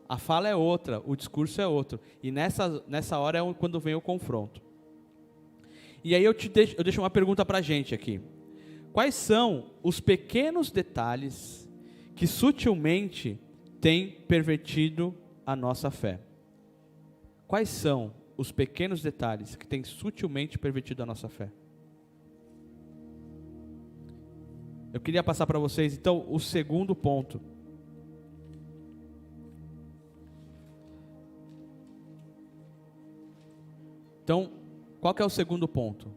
a fala é outra, o discurso é outro, e nessa hora é quando vem o confronto. E aí eu deixo uma pergunta para a gente aqui. Quais são os pequenos detalhes que sutilmente têm pervertido a nossa fé? Quais são os pequenos detalhes que têm sutilmente pervertido a nossa fé. Eu queria passar para vocês, então, o segundo ponto. Então, qual que é o segundo ponto?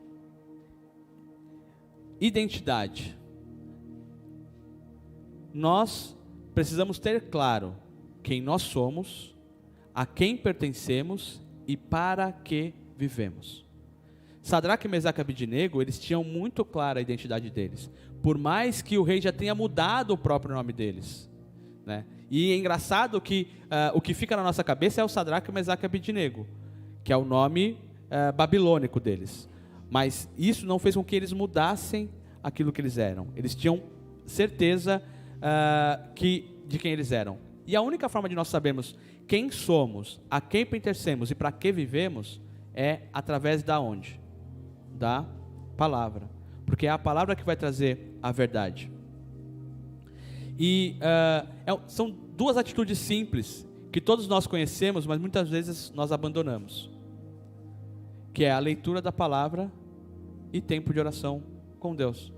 Identidade. Nós precisamos ter claro quem nós somos, a quem pertencemos e para que vivemos. Sadraque, Mesaque e Abednego, eles tinham muito clara a identidade deles, por mais que o rei já tenha mudado o próprio nome deles, né? E é engraçado que o que fica na nossa cabeça é o Sadraque, Mesaque e Abednego, que é o nome babilônico deles. Mas isso não fez com que eles mudassem aquilo que eles eram. Eles tinham certeza de quem eles eram. E a única forma de nós sabermos quem somos, a quem pertencemos e para que vivemos é através da onde? Da palavra. Porque é a palavra que vai trazer a verdade. E são duas atitudes simples que todos nós conhecemos, mas muitas vezes nós abandonamos. Que é a leitura da palavra e tempo de oração com Deus.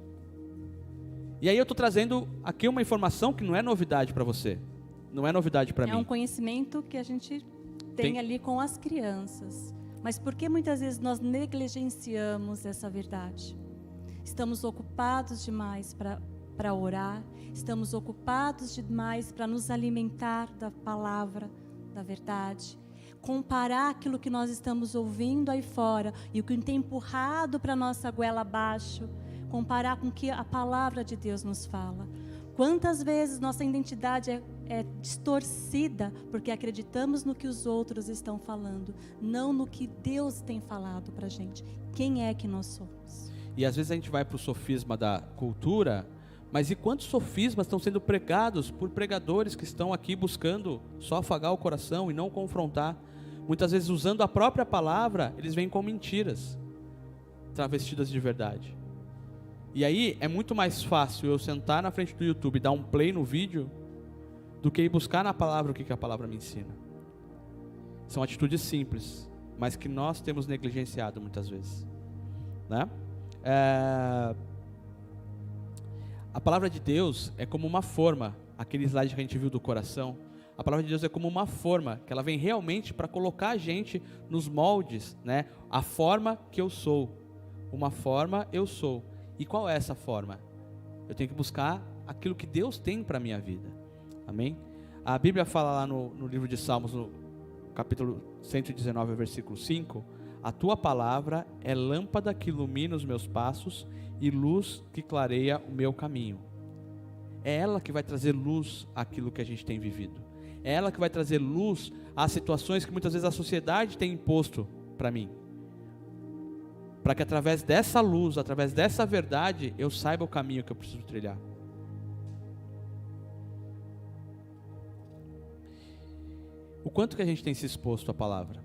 E aí eu estou trazendo aqui uma informação que não é novidade para você. Não é novidade para mim. É um conhecimento que a gente tem ali com as crianças. Mas por que muitas vezes nós negligenciamos essa verdade? Estamos ocupados demais para orar. Estamos ocupados demais para nos alimentar da palavra, da verdade. Comparar aquilo que nós estamos ouvindo aí fora e o que tem empurrado para a nossa goela abaixo. Comparar com o que a palavra de Deus nos fala. Quantas vezes nossa identidade é distorcida porque acreditamos no que os outros estão falando, não no que Deus tem falado para a gente. Quem é que nós somos? E às vezes a gente vai para o sofisma da cultura, mas e quantos sofismas estão sendo pregados por pregadores que estão aqui buscando só afagar o coração e não confrontar? Muitas vezes usando a própria palavra, eles vêm com mentiras, travestidas de verdade. E aí é muito mais fácil eu sentar na frente do YouTube e dar um play no vídeo do que ir buscar na palavra o que a palavra me ensina. São atitudes simples, mas que nós temos negligenciado muitas vezes, né? A palavra de Deus é como uma forma, aquele slide que a gente viu do coração. A palavra de Deus é como uma forma, que ela vem realmente para colocar a gente nos moldes, né? A forma que eu sou, uma forma eu sou. E qual é essa forma? Eu tenho que buscar aquilo que Deus tem para a minha vida. Amém? A Bíblia fala lá no livro de Salmos, no capítulo 119, versículo 5, a tua palavra é lâmpada que ilumina os meus passos e luz que clareia o meu caminho. É ela que vai trazer luz àquilo que a gente tem vivido. É ela que vai trazer luz às situações que muitas vezes a sociedade tem imposto para mim. Para que através dessa luz, através dessa verdade, eu saiba o caminho que eu preciso trilhar. O quanto que a gente tem se exposto à palavra?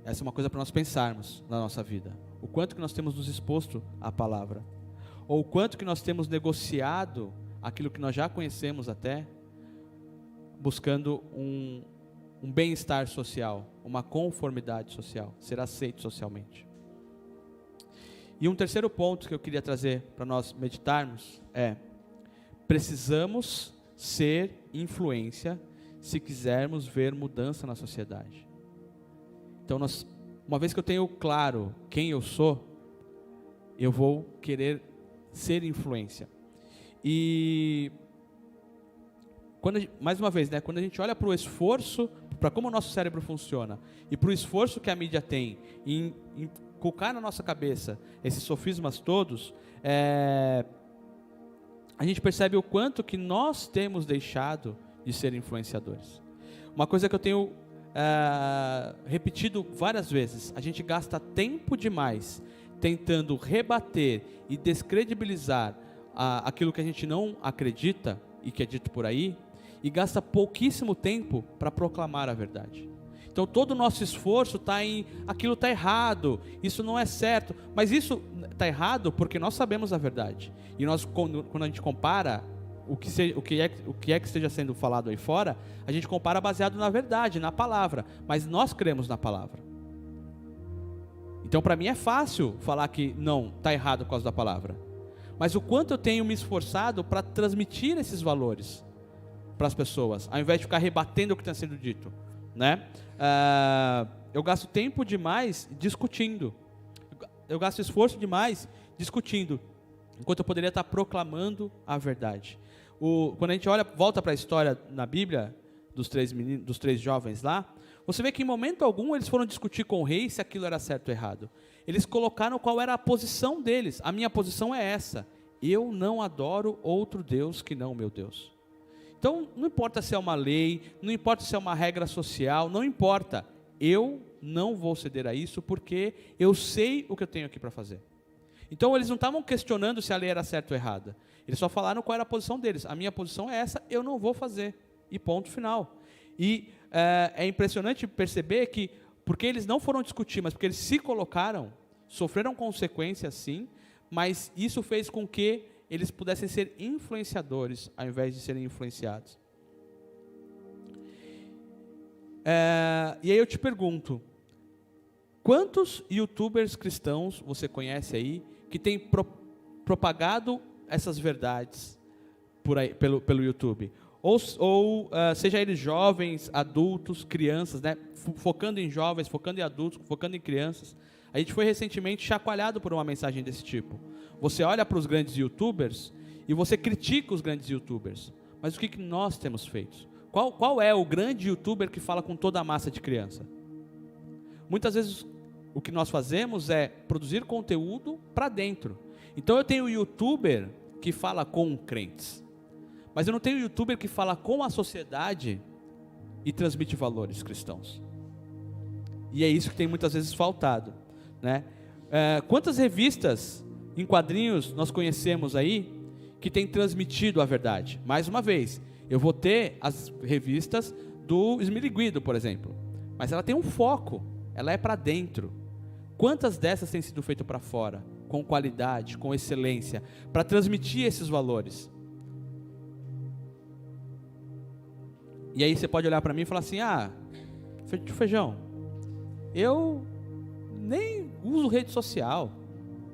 Essa é uma coisa para nós pensarmos na nossa vida. O quanto que nós temos nos exposto à palavra? Ou o quanto que nós temos negociado aquilo que nós já conhecemos até, buscando um bem-estar social, uma conformidade social, ser aceito socialmente. E um terceiro ponto que eu queria trazer para nós meditarmos é: precisamos ser influência se quisermos ver mudança na sociedade. Então, uma vez que eu tenho claro quem eu sou, eu vou querer ser influência. E mais uma vez, né, quando a gente olha para o esforço, para como o nosso cérebro funciona, e para o esforço que a mídia tem em colocar na nossa cabeça esses sofismas todos, a gente percebe o quanto que nós temos deixado de ser influenciadores. Uma coisa que eu tenho repetido várias vezes: a gente gasta tempo demais tentando rebater e descredibilizar aquilo que a gente não acredita e que é dito por aí, e gasta pouquíssimo tempo para proclamar a verdade. Então todo o nosso esforço está em aquilo está errado, isso não é certo, mas isso está errado porque nós sabemos a verdade. E nós, quando a gente compara o que é que esteja sendo falado aí fora, a gente compara baseado na verdade, na palavra. Mas nós cremos na palavra. Então, para mim é fácil falar que não, está errado por causa da palavra. Mas o quanto eu tenho me esforçado para transmitir esses valores para as pessoas, ao invés de ficar rebatendo o que está sendo dito, né? Eu gasto tempo demais discutindo. Eu gasto esforço demais discutindo, enquanto eu poderia estar proclamando a verdade. Quando a gente volta para a história na Bíblia dos 3 jovens lá, você vê que em momento algum eles foram discutir com o rei se aquilo era certo ou errado. Eles colocaram qual era a posição deles. A minha posição é essa: eu não adoro outro Deus que não o meu Deus. Então, não importa se é uma lei, não importa se é uma regra social, não importa. Eu não vou ceder a isso porque eu sei o que eu tenho aqui para fazer. Então, eles não estavam questionando se a lei era certa ou errada. Eles só falaram qual era a posição deles. A minha posição é essa, eu não vou fazer. E ponto final. E é impressionante perceber que, porque eles não foram discutir, mas porque eles se colocaram, sofreram consequências sim, mas isso fez com que eles pudessem ser influenciadores, ao invés de serem influenciados. E aí eu te pergunto, quantos youtubers cristãos você conhece aí, que têm propagado essas verdades por aí, pelo YouTube? Ou seja eles jovens, adultos, crianças, né? Focando em jovens, focando em adultos, focando em crianças. A gente foi recentemente chacoalhado por uma mensagem desse tipo. Você olha para os grandes youtubers e você critica os grandes youtubers. Mas o que nós temos feito? Qual é o grande youtuber que fala com toda a massa de criança? Muitas vezes o que nós fazemos é produzir conteúdo para dentro. Então eu tenho youtuber que fala com crentes. Mas eu não tenho youtuber que fala com a sociedade e transmite valores cristãos. E é isso que tem muitas vezes faltado, né? Quantas revistas em quadrinhos nós conhecemos aí que têm transmitido a verdade? Mais uma vez, eu vou ter as revistas do Esmiliguido, por exemplo. Mas ela tem um foco, ela é para dentro. Quantas dessas têm sido feitas para fora? Com qualidade, com excelência, para transmitir esses valores? E aí você pode olhar para mim e falar assim: Feijão, eu nem uso rede social,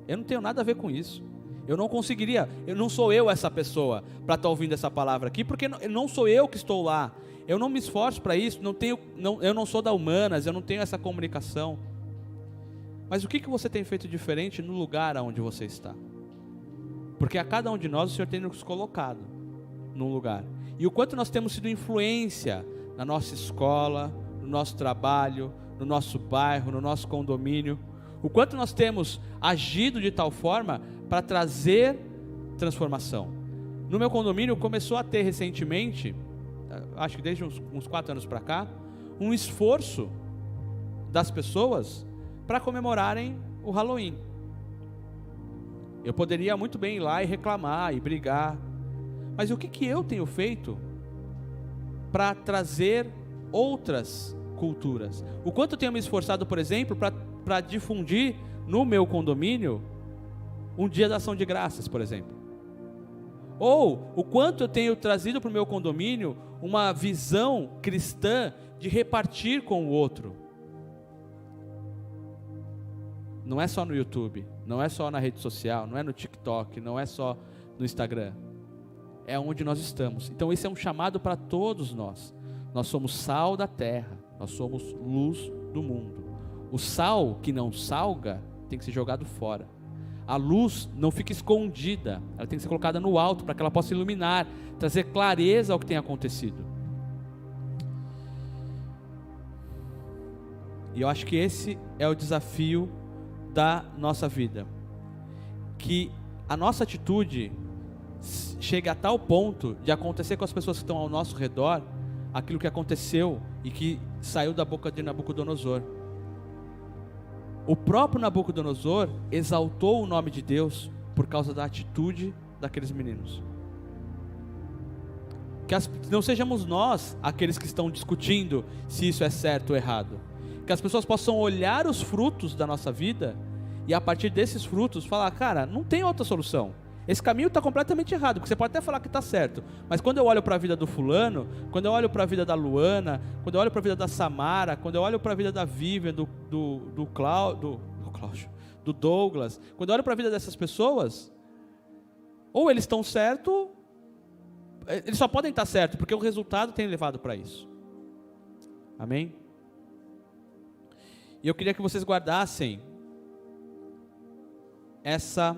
eu não tenho nada a ver com isso. Eu não conseguiria, eu não sou eu essa pessoa para estar ouvindo essa palavra aqui, porque não sou eu que estou lá. Eu não me esforço para isso, eu não sou da Humanas, eu não tenho essa comunicação. Mas o que você tem feito diferente no lugar onde você está? Porque a cada um de nós o Senhor tem nos colocado num lugar. E o quanto nós temos sido influência na nossa escola, no nosso trabalho, no nosso bairro, no nosso condomínio. O quanto nós temos agido de tal forma para trazer transformação. No meu condomínio começou a ter recentemente, acho que desde uns 4 anos para cá, um esforço das pessoas para comemorarem o Halloween. Eu poderia muito bem ir lá e reclamar e brigar. Mas o que eu tenho feito para trazer outras culturas? O quanto eu tenho me esforçado, por exemplo, para difundir no meu condomínio um dia da ação de graças, por exemplo. Ou o quanto eu tenho trazido para o meu condomínio uma visão cristã de repartir com o outro. Não é só no YouTube, não é só na rede social, não é no TikTok, não é só no Instagram. É onde nós estamos. Então esse é um chamado para todos nós. Nós somos sal da terra, nós somos luz do mundo. O sal que não salga tem que ser jogado fora. A luz não fica escondida, ela tem que ser colocada no alto para que ela possa iluminar, trazer clareza ao que tem acontecido. E eu acho que esse é o desafio da nossa vida. Que a nossa atitude chega a tal ponto de acontecer com as pessoas que estão ao nosso redor aquilo que aconteceu e que saiu da boca de Nabucodonosor. O próprio Nabucodonosor exaltou o nome de Deus por causa da atitude daqueles meninos. Que não sejamos nós aqueles que estão discutindo se isso é certo ou errado. Que as pessoas possam olhar os frutos da nossa vida e a partir desses frutos falar: cara, não tem outra solução. Esse caminho está completamente errado, porque você pode até falar que está certo, mas quando eu olho para a vida do fulano, quando eu olho para a vida da Luana, quando eu olho para a vida da Samara, quando eu olho para a vida da Vivian, do Cláudio, do Douglas, quando eu olho para a vida dessas pessoas, ou eles estão certos, eles só podem estar certos, porque o resultado tem levado para isso. Amém? E eu queria que vocês guardassem essa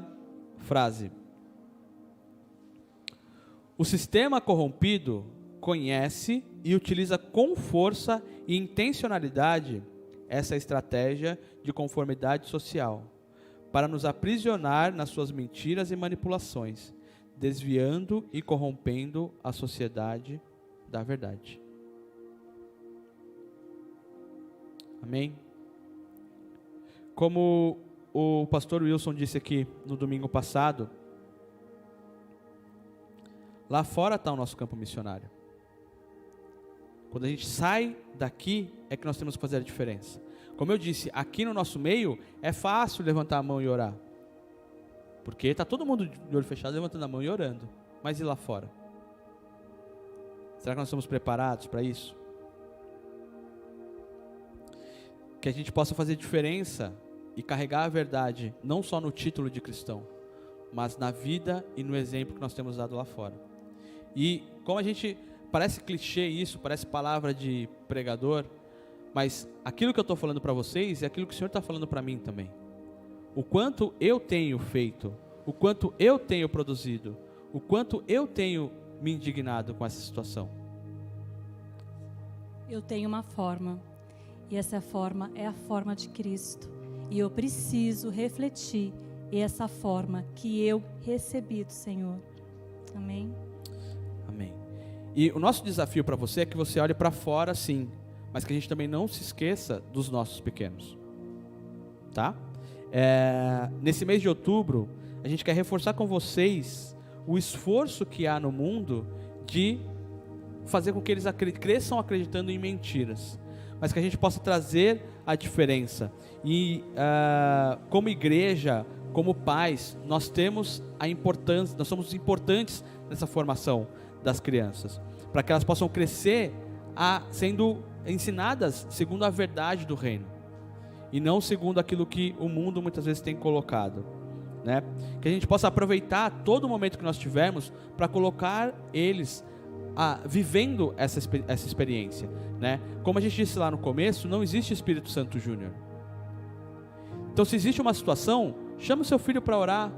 frase. O sistema corrompido conhece e utiliza com força e intencionalidade essa estratégia de conformidade social para nos aprisionar nas suas mentiras e manipulações, desviando e corrompendo a sociedade da verdade. Amém? Como o pastor Wilson disse aqui no domingo passado, lá fora está o nosso campo missionário. Quando a gente sai daqui, é que nós temos que fazer a diferença. Como eu disse, aqui no nosso meio, é fácil levantar a mão e orar. Porque está todo mundo de olho fechado, levantando a mão e orando. Mas e lá fora? Será que nós estamos preparados para isso? Que a gente possa fazer diferença e carregar a verdade, não só no título de cristão, mas na vida e no exemplo que nós temos dado lá fora. E como a gente, parece clichê isso, parece palavra de pregador, mas aquilo que eu estou falando para vocês é aquilo que o Senhor está falando para mim também. O quanto eu tenho feito, o quanto eu tenho produzido, o quanto eu tenho me indignado com essa situação. Eu tenho uma forma, e essa forma é a forma de Cristo. E eu preciso refletir essa forma que eu recebi do Senhor. Amém? Amém. E o nosso desafio para você é que você olhe para fora, sim, mas que a gente também não se esqueça dos nossos pequenos. Tá? Nesse mês de outubro, a gente quer reforçar com vocês o esforço que há no mundo de fazer com que eles cresçam acreditando em mentiras, mas que a gente possa trazer a diferença. E como igreja, como pais, nós temos a importância, nós somos importantes nessa formação das crianças, para que elas possam crescer sendo ensinadas segundo a verdade do reino, e não segundo aquilo que o mundo muitas vezes tem colocado, né? Que a gente possa aproveitar todo o momento que nós tivermos para colocar eles vivendo essa experiência, né? Como a gente disse lá no começo, não existe Espírito Santo Júnior. Então, se existe uma situação, chama o seu filho para orar.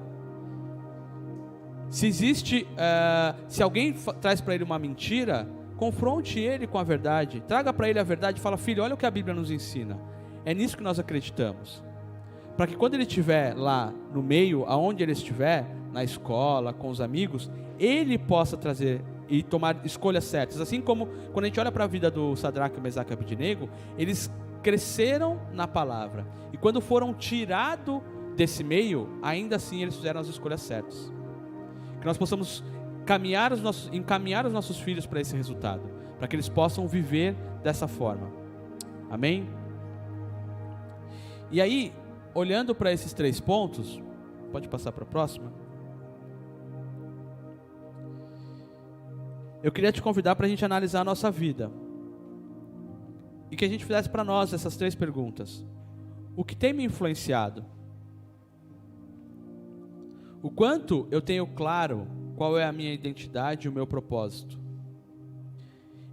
Se alguém traz para ele uma mentira, confronte ele com a verdade, traga para ele a verdade e fala: filho, olha o que a Bíblia nos ensina, é nisso que nós acreditamos, para que quando ele estiver lá no meio, aonde ele estiver, na escola, com os amigos, ele possa trazer e tomar escolhas certas. Assim como quando a gente olha para a vida do Sadraque, Mesaque e Abednego, eles cresceram na palavra, e quando foram tirados desse meio, ainda assim eles fizeram as escolhas certas. Que nós possamos encaminhar os nossos filhos para esse resultado, para que eles possam viver dessa forma. Amém? E aí, olhando para esses 3 pontos, pode passar para a próxima. Eu queria te convidar para a gente analisar a nossa vida, e que a gente fizesse para nós essas 3 perguntas. O que tem me influenciado? O quanto eu tenho claro qual é a minha identidade e o meu propósito?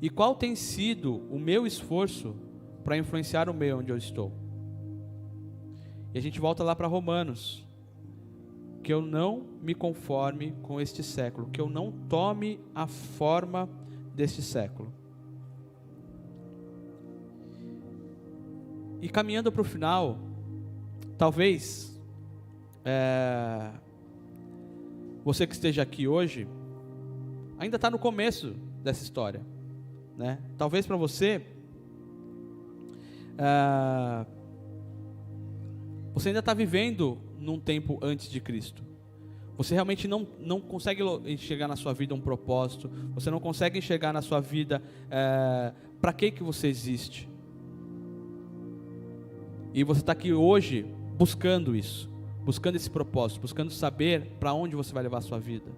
E qual tem sido o meu esforço para influenciar o meio onde eu estou? E a gente volta lá para Romanos. Que eu não me conforme com este século, que eu não tome a forma deste século. E caminhando para o final, talvez você que esteja aqui hoje ainda está no começo dessa história, né? Talvez para você você ainda está vivendo num tempo antes de Cristo. Você realmente não consegue enxergar na sua vida um propósito. Você não consegue enxergar na sua vida para que você existe. E você está aqui hoje buscando isso. buscando esse propósito, buscando saber para onde você vai levar a sua vida.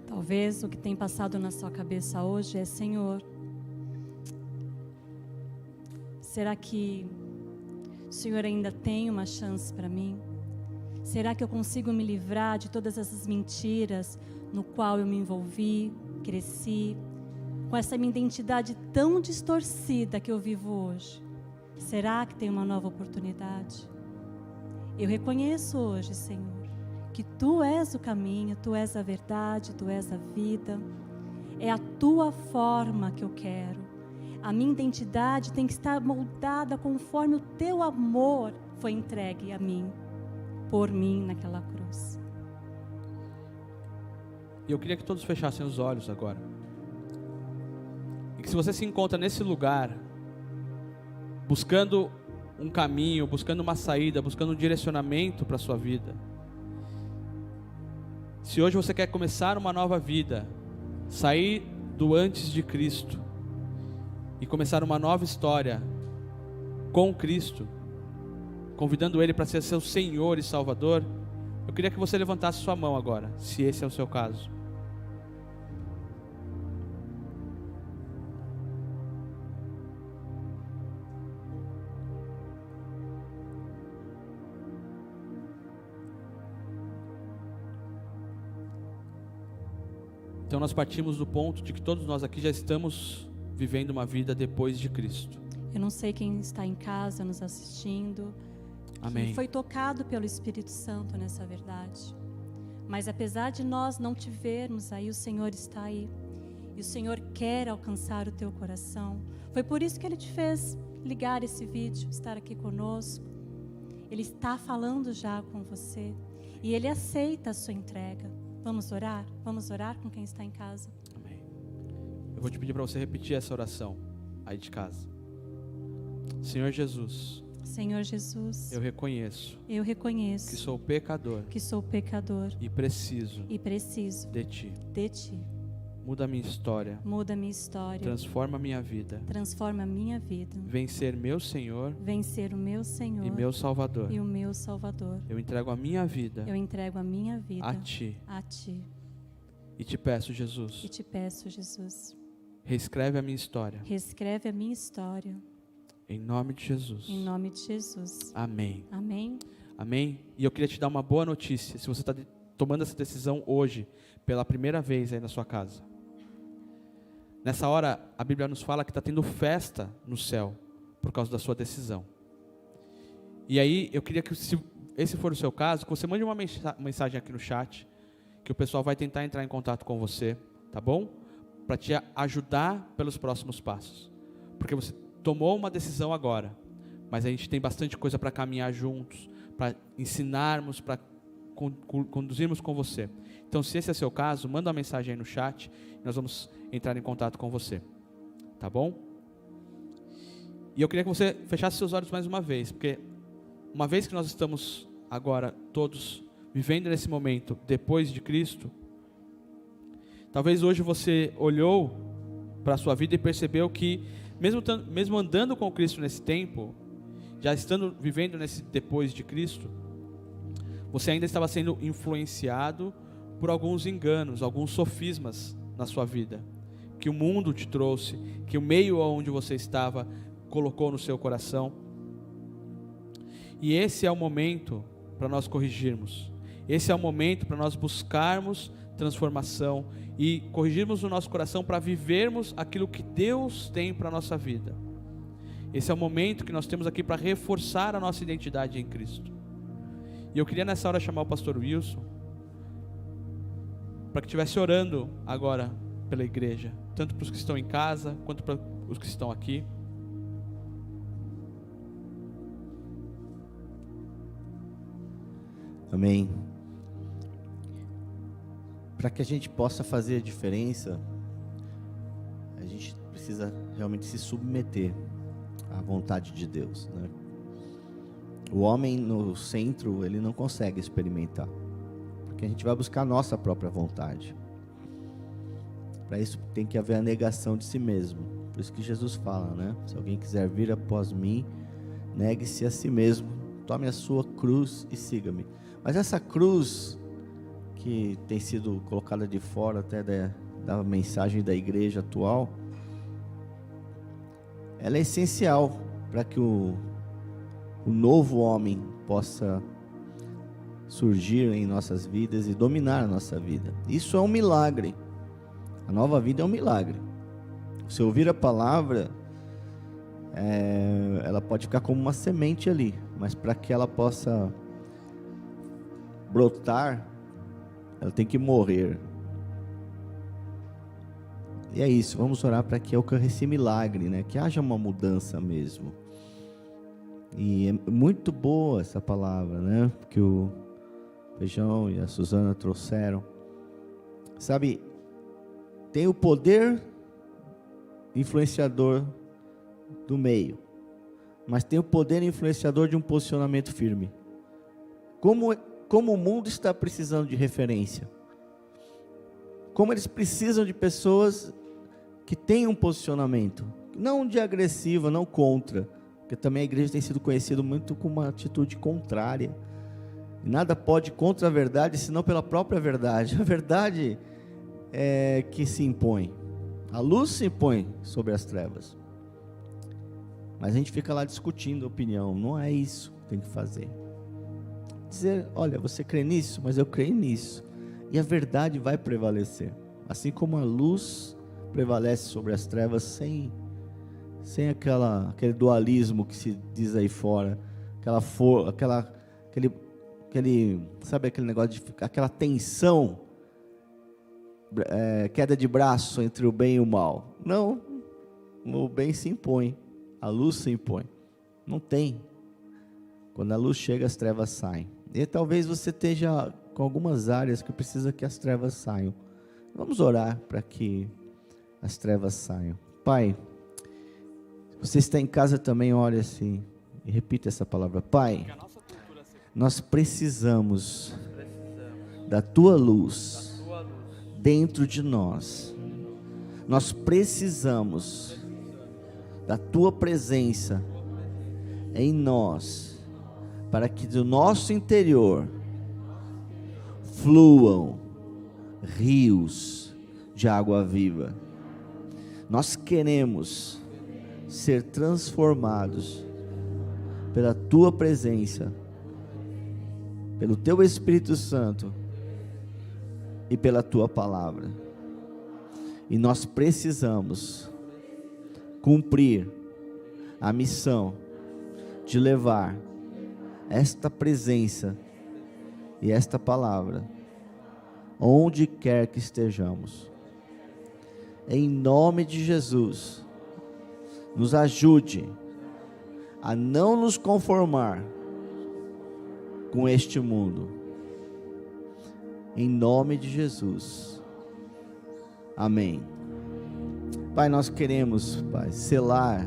Talvez o que tem passado na sua cabeça hoje é: Senhor, será que o Senhor ainda tem uma chance para mim? Será que eu consigo me livrar de todas essas mentiras no qual eu me envolvi, cresci, com essa minha identidade tão distorcida que eu vivo hoje? Será que tem uma nova oportunidade? Eu reconheço hoje, Senhor, que Tu és o caminho, Tu és a verdade, Tu és a vida. É a Tua forma que eu quero. A minha identidade tem que estar moldada conforme o Teu amor foi entregue a mim, por mim naquela cruz. E eu queria que todos fechassem os olhos agora. E que se você se encontra nesse lugar, buscando um caminho, buscando uma saída, buscando um direcionamento para a sua vida. Se hoje você quer começar uma nova vida, sair do antes de Cristo e começar uma nova história com Cristo, convidando Ele para ser seu Senhor e Salvador, eu queria que você levantasse sua mão agora, se esse é o seu caso. Então nós partimos do ponto de que todos nós aqui já estamos vivendo uma vida depois de Cristo. Eu não sei quem está em casa nos assistindo, Amém. que foi tocado pelo Espírito Santo nessa verdade. Mas apesar de nós não te vermos aí, o Senhor está aí. E o Senhor quer alcançar o teu coração. Foi por isso que Ele te fez ligar esse vídeo, estar aqui conosco. Ele está falando já com você. E Ele aceita a sua entrega. Vamos orar? Vamos orar com quem está em casa. Amém. Eu vou te pedir para você repetir essa oração aí de casa. Senhor Jesus, Senhor Jesus, eu reconheço reconheço que sou pecador que sou pecador e preciso preciso de Ti. de Ti. Muda a minha história, Muda a minha história, transforma a minha vida, transforma a minha vida. vem ser meu Senhor Vem ser o meu Senhor e meu Salvador. e o meu Salvador. Eu entrego a minha vida Eu entrego a minha vida a Ti a Ti. e te peço, E Jesus, te peço, Jesus, reescreve a minha história, reescreve a minha história. em nome de Jesus. Em nome de Jesus. Amém. Amém. Amém? E eu queria te dar uma boa notícia, se você está tomando essa decisão hoje, pela primeira vez aí na sua casa. Nessa hora, a Bíblia nos fala que está tendo festa no céu, por causa da sua decisão. E aí, eu queria que, se esse for o seu caso, que você mande uma mensagem aqui no chat, que o pessoal vai tentar entrar em contato com você, tá bom? Para te ajudar pelos próximos passos. Porque você tomou uma decisão agora, mas a gente tem bastante coisa para caminhar juntos, para ensinarmos, para conduzirmos com você. Então, se esse é o seu caso, manda uma mensagem aí no chat, e nós vamos entrar em contato com você, tá bom? E eu queria que você fechasse seus olhos mais uma vez, porque uma vez que nós estamos agora todos vivendo nesse momento depois de Cristo, talvez hoje você olhou para a sua vida e percebeu que mesmo andando com Cristo nesse tempo, já estando vivendo nesse depois de Cristo, você ainda estava sendo influenciado por alguns enganos, alguns sofismas na sua vida, que o mundo te trouxe, que o meio onde você estava colocou no seu coração. E esse é o momento para nós corrigirmos. Esse é o momento para nós buscarmos transformação e corrigirmos o nosso coração para vivermos aquilo que Deus tem para a nossa vida. Esse é o momento que nós temos aqui para reforçar a nossa identidade em Cristo. E eu queria nessa hora chamar o pastor Wilson para que estivesse orando agora pela igreja, tanto para os que estão em casa quanto para os que estão aqui. Amém. Para que a gente possa fazer a diferença, a gente precisa realmente se submeter à vontade de Deus, né? O homem no centro, ele não consegue experimentar, porque a gente vai buscar a nossa própria vontade. Para isso tem que haver a negação de si mesmo. Por isso que Jesus fala, né? Se alguém quiser vir após mim, negue-se a si mesmo, tome a sua cruz e siga-me. Mas essa cruz que tem sido colocada de fora até da mensagem da igreja atual, ela é essencial para que o novo homem possa surgir em nossas vidas e dominar a nossa vida. Isso é um milagre. A nova vida é um milagre. Se ouvir a palavra, ela pode ficar como uma semente ali, mas para que ela possa brotar, ela tem que morrer. E é isso, vamos orar para que ocorra esse milagre, né? Que haja uma mudança mesmo. E é muito boa essa palavra, né? Que o Feijão e a Suzana trouxeram. Sabe, tem o poder influenciador do meio, mas tem o poder influenciador de um posicionamento firme. Como o mundo está precisando de referência, como eles precisam de pessoas que tenham um posicionamento, não de agressiva, não contra, porque também a igreja tem sido conhecida muito com uma atitude contrária. Nada pode contra a verdade, senão pela própria verdade. A verdade é que se impõe. A luz se impõe sobre as trevas. Mas a gente fica lá discutindo opinião. Não é isso que tem que fazer. Dizer, olha, você crê nisso, mas eu creio nisso. E a verdade vai prevalecer. Assim como a luz prevalece sobre as trevas, sem aquele dualismo que se diz aí fora, sabe aquele negócio de aquela tensão, queda de braço entre o bem e o mal. Não, o bem se impõe, a luz se impõe. Não tem. Quando a luz chega, as trevas saem. E talvez você esteja com algumas áreas que precisa que as trevas saiam. Vamos orar para que as trevas saiam. Pai, se você está em casa também, ore assim e repita essa palavra. Pai, nós precisamos da Tua luz dentro de nós. Nós precisamos da Tua presença em nós, para que do nosso interior fluam rios de água viva. Nós queremos ser transformados pela Tua presença, pelo Teu Espírito Santo e pela Tua palavra. E nós precisamos cumprir a missão de levar esta presença e esta palavra onde quer que estejamos. Em nome de Jesus, nos ajude a não nos conformar com este mundo. Em nome de Jesus. Amém. Pai, nós queremos, Pai, selar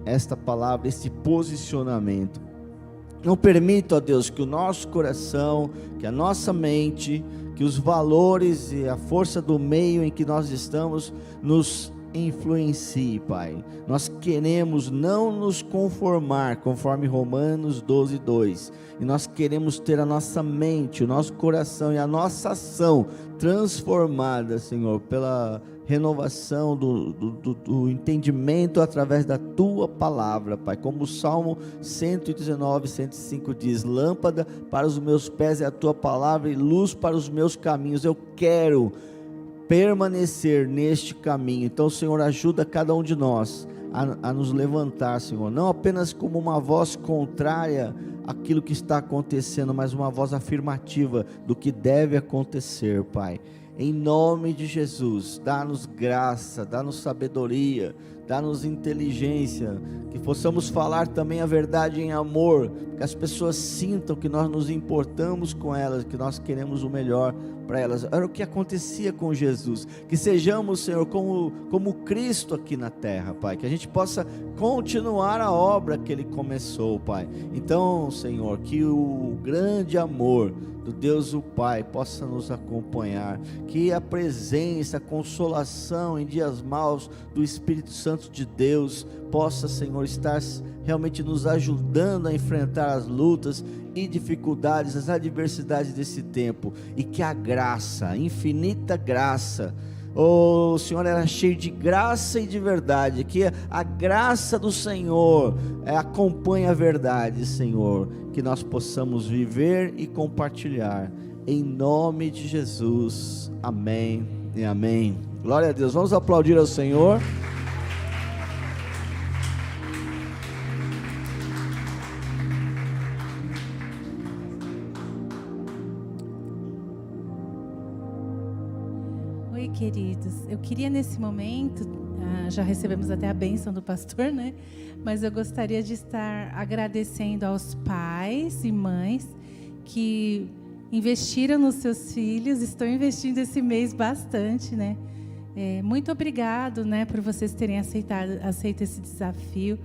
esta palavra, este posicionamento. Não permita, ó Deus, que o nosso coração, que a nossa mente, que os valores e a força do meio em que nós estamos nos influencie, Pai. Nós queremos não nos conformar, conforme Romanos 12:2. E nós queremos ter a nossa mente, o nosso coração e a nossa ação transformada, Senhor, pela renovação do entendimento através da Tua palavra, Pai. Como o Salmo 119, 105 diz: lâmpada para os meus pés é a Tua palavra e luz para os meus caminhos. Eu quero permanecer neste caminho. Então, Senhor, ajuda cada um de nós a nos levantar, Senhor, não apenas como uma voz contrária àquilo que está acontecendo, mas uma voz afirmativa do que deve acontecer, Pai. Em nome de Jesus, dá-nos graça, dá-nos sabedoria, dá-nos inteligência, que possamos falar também a verdade em amor, que as pessoas sintam que nós nos importamos com elas, que nós queremos o melhor para elas. Era o que acontecia com Jesus, que sejamos, Senhor, como Cristo aqui na terra, Pai, que a gente possa continuar a obra que Ele começou, Pai. Então, Senhor, que o grande amor do Deus o Pai possa nos acompanhar, que a presença, a consolação em dias maus do Espírito Santo de Deus possa, Senhor, estar realmente nos ajudando a enfrentar as lutas e dificuldades, as adversidades desse tempo, e que a graça, a infinita graça, o Senhor era cheio de graça e de verdade, que a graça do Senhor acompanha a verdade, Senhor, que nós possamos viver e compartilhar, em nome de Jesus, amém e amém. Glória a Deus, vamos aplaudir ao Senhor. Oi, queridos, eu queria nesse momento, já recebemos até a bênção do pastor, né? Mas eu gostaria de estar agradecendo aos pais e mães que investiram nos seus filhos, estão investindo esse mês bastante, né? Muito obrigado, né, por vocês terem aceito esse desafio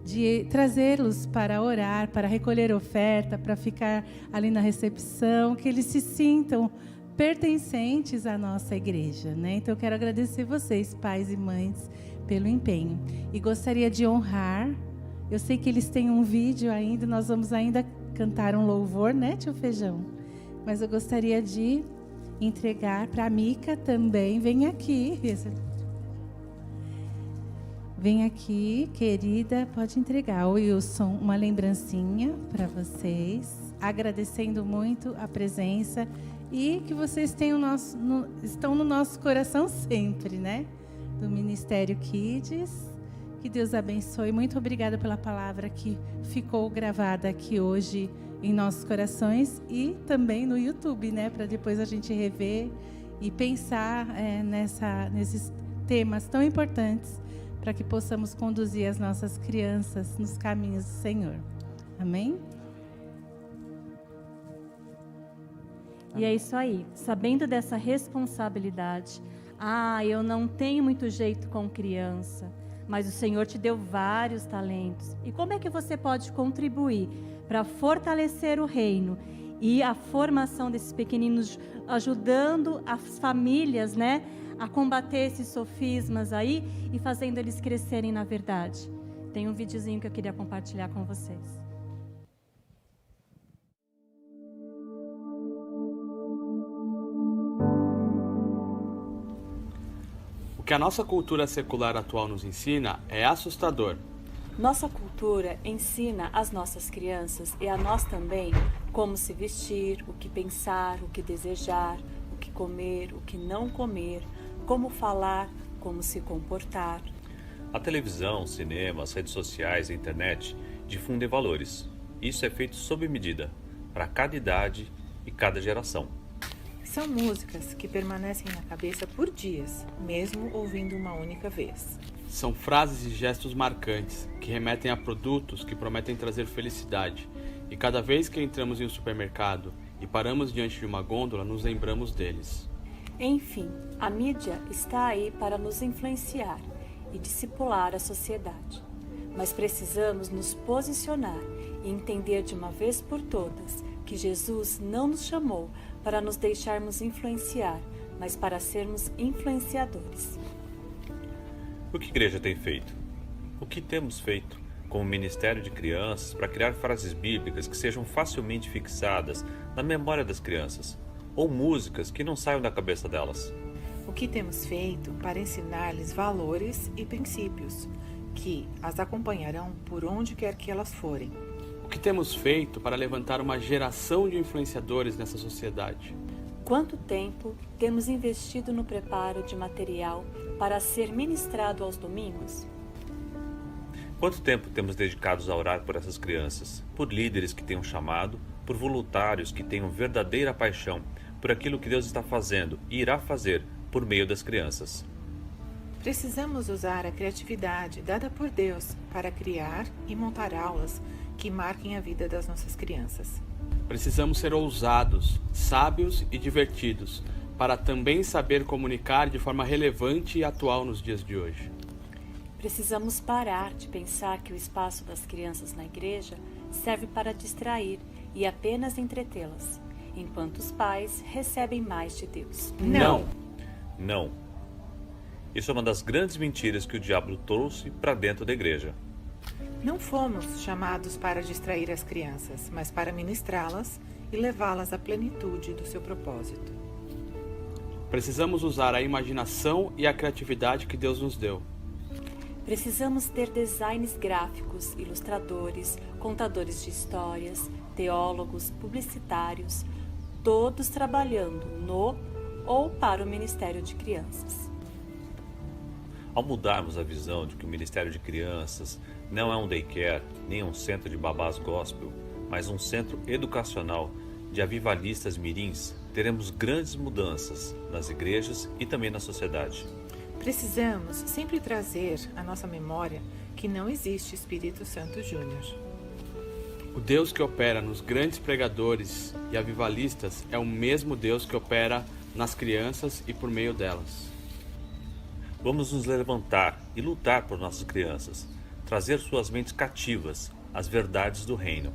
de trazê-los para orar, para recolher oferta, para ficar ali na recepção, que eles se sintam pertencentes à nossa igreja, né? Então eu quero agradecer vocês, pais e mães, pelo empenho. E gostaria de honrar, eu sei que eles têm um vídeo ainda, nós vamos ainda cantar um louvor, né, tio Feijão? Mas eu gostaria de entregar para a Mica também, vem aqui. Vem aqui, querida, pode entregar. O Wilson, uma lembrancinha para vocês, agradecendo muito a presença e que vocês tenham estão no nosso coração sempre, né? Do Ministério Kids. Que Deus abençoe. Muito obrigada pela palavra que ficou gravada aqui hoje em nossos corações e também no YouTube, né? Para depois a gente rever e pensar nesses temas tão importantes para que possamos conduzir as nossas crianças nos caminhos do Senhor. Amém? E é isso aí, sabendo dessa responsabilidade. Eu não tenho muito jeito com criança, mas o Senhor te deu vários talentos. E como é que você pode contribuir para fortalecer o reino e a formação desses pequeninos, ajudando as famílias, né, a combater esses sofismas aí e fazendo eles crescerem na verdade? Tem um videozinho que eu queria compartilhar com vocês. O que a nossa cultura secular atual nos ensina é assustador. Nossa cultura ensina às nossas crianças e a nós também como se vestir, o que pensar, o que desejar, o que comer, o que não comer, como falar, como se comportar. A televisão, cinema, as redes sociais e a internet difundem valores. Isso é feito sob medida, para cada idade e cada geração. São músicas que permanecem na cabeça por dias, mesmo ouvindo uma única vez. São frases e gestos marcantes que remetem a produtos que prometem trazer felicidade. E cada vez que entramos em um supermercado e paramos diante de uma gôndola, nos lembramos deles. Enfim, a mídia está aí para nos influenciar e discipular a sociedade. Mas precisamos nos posicionar e entender de uma vez por todas que Jesus não nos chamou para nos deixarmos influenciar, mas para sermos influenciadores. O que a igreja tem feito? O que temos feito como Ministério de Crianças para criar frases bíblicas que sejam facilmente fixadas na memória das crianças, ou músicas que não saiam da cabeça delas? O que temos feito para ensinar-lhes valores e princípios que as acompanharão por onde quer que elas forem? O que temos feito para levantar uma geração de influenciadores nessa sociedade? Quanto tempo temos investido no preparo de material para ser ministrado aos domingos? Quanto tempo temos dedicados a orar por essas crianças, por líderes que tenham chamado, por voluntários que tenham verdadeira paixão por aquilo que Deus está fazendo e irá fazer por meio das crianças? Precisamos usar a criatividade dada por Deus para criar e montar aulas que marquem a vida das nossas crianças. Precisamos ser ousados, sábios e divertidos, para também saber comunicar de forma relevante e atual nos dias de hoje. Precisamos parar de pensar que o espaço das crianças na igreja serve para distrair e apenas entretê-las, enquanto os pais recebem mais de Deus. Não! Não! Isso é uma das grandes mentiras que o diabo trouxe para dentro da igreja. Não fomos chamados para distrair as crianças, mas para ministrá-las e levá-las à plenitude do seu propósito. Precisamos usar a imaginação e a criatividade que Deus nos deu. Precisamos ter designers gráficos, ilustradores, contadores de histórias, teólogos, publicitários, todos trabalhando no ou para o Ministério de Crianças. Ao mudarmos a visão de que o Ministério de Crianças não é um daycare, nem um centro de babás gospel, mas um centro educacional de avivalistas mirins, teremos grandes mudanças nas igrejas e também na sociedade. Precisamos sempre trazer à nossa memória que não existe Espírito Santo Júnior. O Deus que opera nos grandes pregadores e avivalistas é o mesmo Deus que opera nas crianças e por meio delas. Vamos nos levantar e lutar por nossas crianças, trazer suas mentes cativas às verdades do reino.